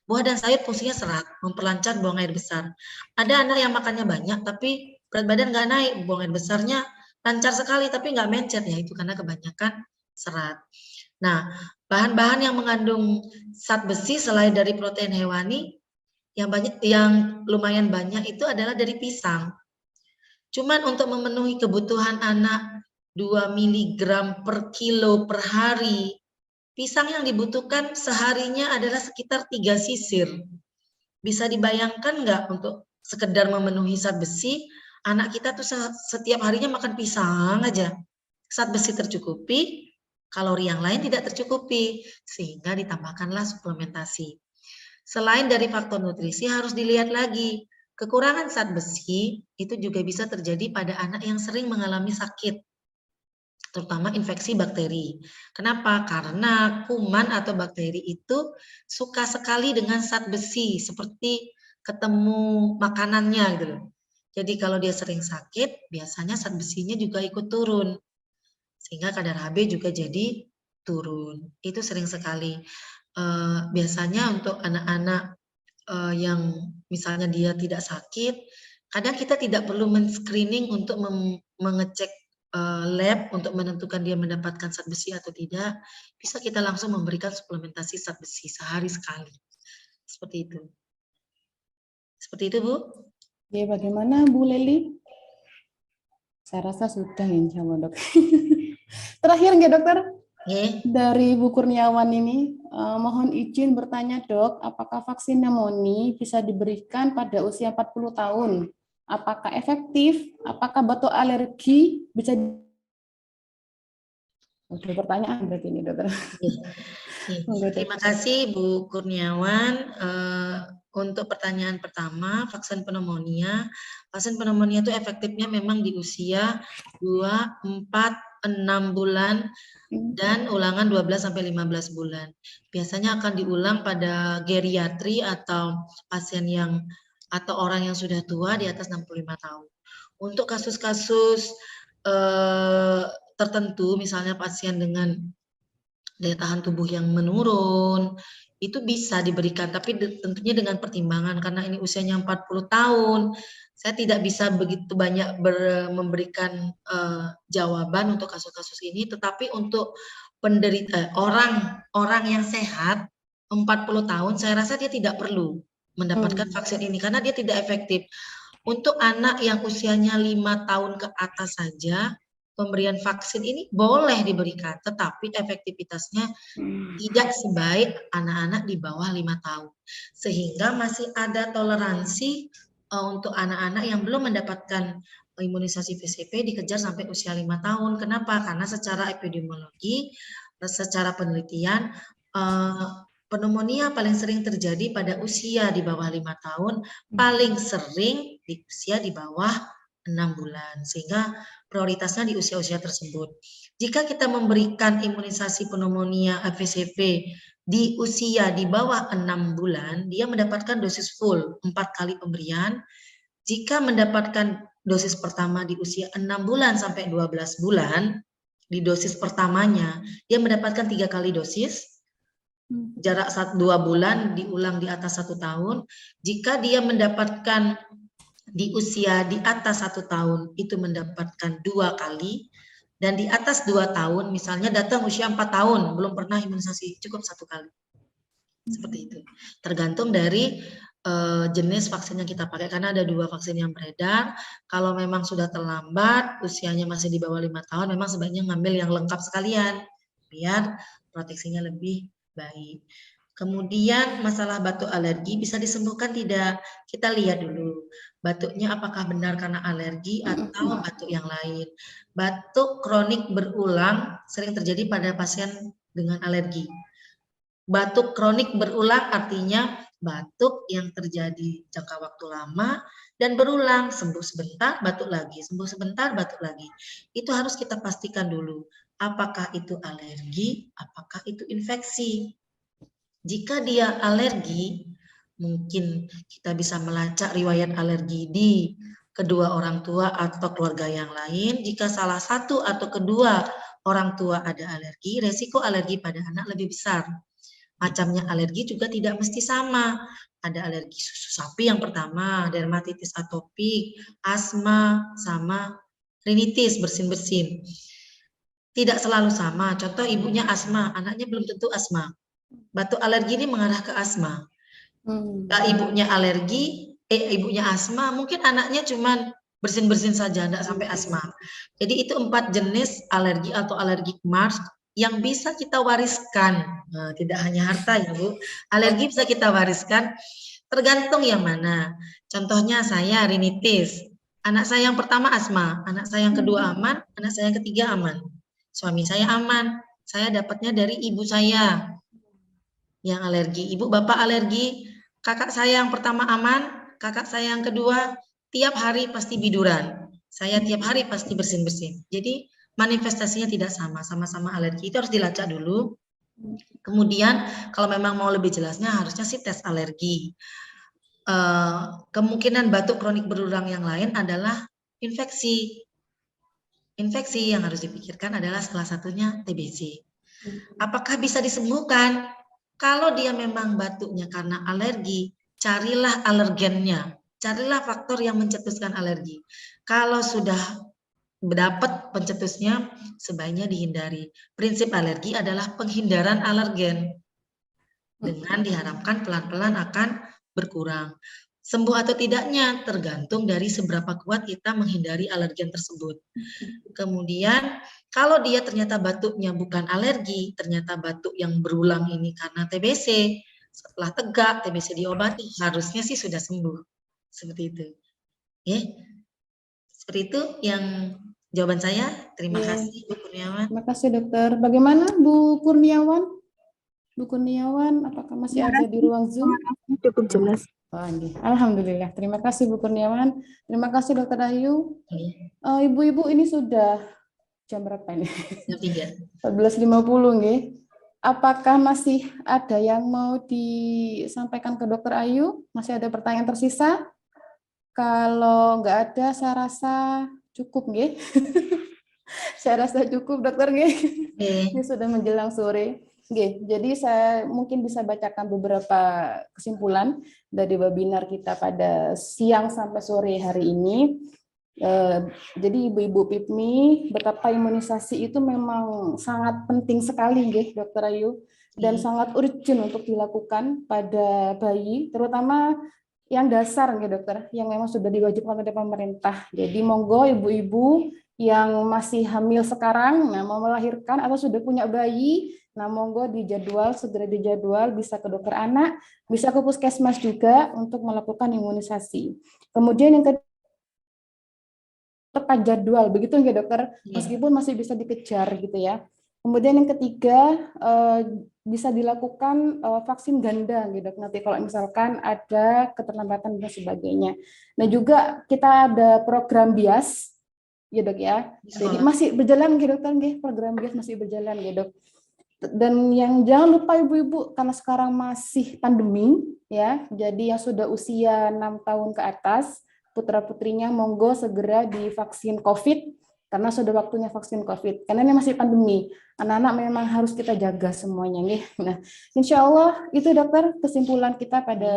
Buah dan sayur fungsinya serat, memperlancar buang air besar. Ada anak yang makannya banyak, tapi berat badan nggak naik, buang air besarnya lancar sekali, tapi nggak mencet, ya itu karena kebanyakan serat. Nah, bahan-bahan yang mengandung zat besi selain dari protein hewani, yang lumayan banyak itu adalah dari pisang. Cuman untuk memenuhi kebutuhan anak 2 mg per kilo per hari, pisang yang dibutuhkan seharinya adalah sekitar 3 sisir. Bisa dibayangkan nggak untuk sekedar memenuhi zat besi, anak kita tuh setiap harinya makan pisang aja. Zat besi tercukupi, kalori yang lain tidak tercukupi, sehingga ditambahkanlah suplementasi. Selain dari faktor nutrisi, harus dilihat lagi, kekurangan zat besi itu juga bisa terjadi pada anak yang sering mengalami sakit, terutama infeksi bakteri. Kenapa? Karena kuman atau bakteri itu suka sekali dengan zat besi, seperti ketemu makanannya gitu loh. Jadi kalau dia sering sakit, biasanya zat besinya juga ikut turun. Sehingga kadar HB juga jadi turun. Itu sering sekali. Biasanya untuk anak-anak yang misalnya dia tidak sakit, kadang kita tidak perlu men-screening untuk mengecek lab untuk menentukan dia mendapatkan zat besi atau tidak. Bisa kita langsung memberikan suplementasi zat besi sehari sekali. Seperti itu. Seperti itu, Bu. Ya, bagaimana Bu Leli? Saya rasa sudah, insya Allah, Dok. Terakhir nggak, Dokter? Dari Bu Kurniawan ini, mohon izin bertanya, Dok, apakah vaksin pneumonia bisa diberikan pada usia 40 tahun? Apakah efektif? Apakah batuk alergi bisa? Udah pertanyaan berarti ini, Dokter. Terima kasih Bu Kurniawan. Untuk pertanyaan pertama, vaksin pneumonia. Vaksin pneumonia itu efektifnya memang di usia 2, 4, 6 bulan dan ulangan 12 sampai 15 bulan. Biasanya akan diulang pada geriatri atau pasien yang atau orang yang sudah tua di atas 65 tahun. Untuk kasus-kasus tertentu, misalnya pasien dengan daya tahan tubuh yang menurun, itu bisa diberikan, tapi tentunya dengan pertimbangan, karena ini usianya 40 tahun, saya tidak bisa begitu banyak memberikan jawaban untuk kasus-kasus ini, tetapi untuk penderita, orang yang sehat, 40 tahun, saya rasa dia tidak perlu mendapatkan vaksin ini, karena dia tidak efektif. Untuk anak yang usianya 5 tahun ke atas saja, pemberian vaksin ini boleh diberikan, tetapi efektivitasnya tidak sebaik anak-anak di bawah 5 tahun. Sehingga masih ada toleransi untuk anak-anak yang belum mendapatkan imunisasi VCP dikejar sampai usia 5 tahun. Kenapa? Karena secara epidemiologi, secara penelitian, pneumonia paling sering terjadi pada usia di bawah 5 tahun, paling sering di usia di bawah 6 bulan. Sehingga prioritasnya di usia-usia tersebut. Jika kita memberikan imunisasi pneumonia VCP di usia di bawah 6 bulan, dia mendapatkan dosis full 4 kali pemberian. Jika mendapatkan dosis pertama di usia 6 bulan sampai 12 bulan, di dosis pertamanya, dia mendapatkan 3 kali dosis, jarak 2 bulan diulang di atas 1 tahun. Jika dia mendapatkan di usia di atas 1 tahun itu mendapatkan 2 kali, dan di atas 2 tahun misalnya datang usia 4 tahun belum pernah imunisasi, cukup 1 kali. Seperti itu. Tergantung dari jenis vaksin yang kita pakai, karena ada 2 vaksin yang beredar. Kalau memang sudah terlambat, usianya masih di bawah 5 tahun, memang sebaiknya ngambil yang lengkap sekalian biar proteksinya lebih baik. Kemudian masalah batuk alergi bisa disembuhkan tidak? Kita lihat dulu, batuknya apakah benar karena alergi atau batuk yang lain. Batuk kronik berulang sering terjadi pada pasien dengan alergi. Batuk kronik berulang artinya batuk yang terjadi jangka waktu lama dan berulang, sembuh sebentar, batuk lagi, sembuh sebentar, batuk lagi. Itu harus kita pastikan dulu, apakah itu alergi, apakah itu infeksi. Jika dia alergi, mungkin kita bisa melacak riwayat alergi di kedua orang tua atau keluarga yang lain. Jika salah satu atau kedua orang tua ada alergi, resiko alergi pada anak lebih besar. Macamnya alergi juga tidak mesti sama. Ada alergi susu sapi yang pertama, dermatitis atopik, asma, sama rinitis, bersin-bersin. Tidak selalu sama. Contoh ibunya asma, anaknya belum tentu asma. Batuk alergi ini mengarah ke asma. Ibunya alergi, ibunya asma, mungkin anaknya cuma bersin-bersin saja, tidak sampai asma. Jadi itu 4 jenis alergi atau alergi Mars yang bisa kita wariskan. Nah, tidak hanya harta ya Bu, alergi bisa kita wariskan, tergantung yang mana. Contohnya saya rinitis, anak saya yang pertama asma, anak saya yang kedua aman, anak saya yang ketiga aman. Suami saya aman, saya dapatnya dari ibu saya yang alergi, ibu bapak alergi, kakak saya yang pertama aman, kakak saya yang kedua tiap hari pasti biduran, saya tiap hari pasti bersin-bersin. Jadi manifestasinya tidak sama, sama-sama alergi. Itu harus dilacak dulu. Kemudian kalau memang mau lebih jelasnya harusnya sih tes alergi. Kemungkinan batuk kronik berulang yang lain adalah infeksi. Infeksi yang harus dipikirkan adalah salah satunya TBC. Apakah bisa disembuhkan? Kalau dia memang batuknya karena alergi, carilah alergennya, carilah faktor yang mencetuskan alergi. Kalau sudah dapat pencetusnya, sebaiknya dihindari. Prinsip alergi adalah penghindaran alergen. Dengan diharapkan pelan-pelan akan berkurang. Sembuh atau tidaknya tergantung dari seberapa kuat kita menghindari alergen tersebut. Kemudian kalau dia ternyata batuknya bukan alergi, ternyata batuk yang berulang ini karena TBC, setelah tegak TBC diobati, harusnya sih sudah sembuh. Seperti itu. Ya. Seperti itu yang jawaban saya. Terima kasih Bu Kurniawan. Terima kasih dokter. Bagaimana Bu Kurniawan? Bu Kurniawan, apakah masih ada di ruang Zoom? Cukup jelas. Oh, alhamdulillah. Terima kasih Bu Kurniawan. Terima kasih Dokter Ayu. Ibu-ibu ini sudah jam berapa ini? Jam 3. 14.50 nggih. Apakah masih ada yang mau disampaikan ke Dokter Ayu? Masih ada pertanyaan tersisa? Kalau nggak ada, saya rasa cukup nggih. Saya rasa cukup, Dokter nggih. Ini sudah menjelang sore. Nggih, jadi saya mungkin bisa bacakan beberapa kesimpulan dari webinar kita pada siang sampai sore hari ini. Jadi Ibu-Ibu PIPMI, betapa imunisasi itu memang sangat penting sekali, nggih, Dokter Ayu, dan sangat urgent untuk dilakukan pada bayi, terutama yang dasar, nggih, Dokter, yang memang sudah diwajibkan oleh pemerintah. Jadi monggo ibu-ibu yang masih hamil sekarang, nah, mau melahirkan atau sudah punya bayi, nah monggo segera dijadwal, bisa ke dokter anak, bisa ke puskesmas juga untuk melakukan imunisasi. Kemudian yang kedua, tepat jadwal, begitu nggak dokter? Meskipun masih bisa dikejar gitu ya. Kemudian yang ketiga, bisa dilakukan vaksin ganda gitu, nanti kalau misalkan ada keterlambatan dan sebagainya. Nah juga kita ada program BIAS, ya dok ya. Jadi masih berjalan gitu dokter, program BIAS masih berjalan gitu dok. Dan yang jangan lupa ibu-ibu, karena sekarang masih pandemi ya, jadi yang sudah usia 6 tahun ke atas, putra-putrinya monggo segera divaksin COVID, karena sudah waktunya vaksin COVID. Karena ini masih pandemi, anak-anak memang harus kita jaga semuanya nih. Nah, insya Allah itu dokter kesimpulan kita pada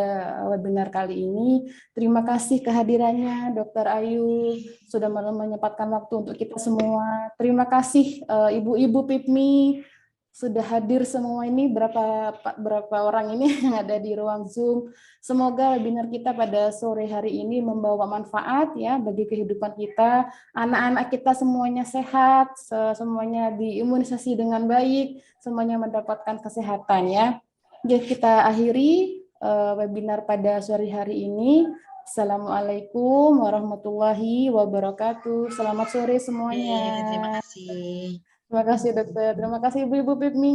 webinar kali ini. Terima kasih kehadirannya Dokter Ayu, sudah menyempatkan waktu untuk kita semua. Terima kasih ibu-ibu PIPMI, sudah hadir semua ini, berapa orang ini yang ada di ruang Zoom. Semoga webinar kita pada sore hari ini membawa manfaat ya bagi kehidupan kita. Anak-anak kita semuanya sehat, semuanya diimunisasi dengan baik, semuanya mendapatkan kesehatan ya. Jadi kita akhiri webinar pada sore hari ini. Assalamualaikum warahmatullahi wabarakatuh. Selamat sore semuanya. Terima kasih. Terima kasih dokter. Terima kasih ibu-ibu PIPMI.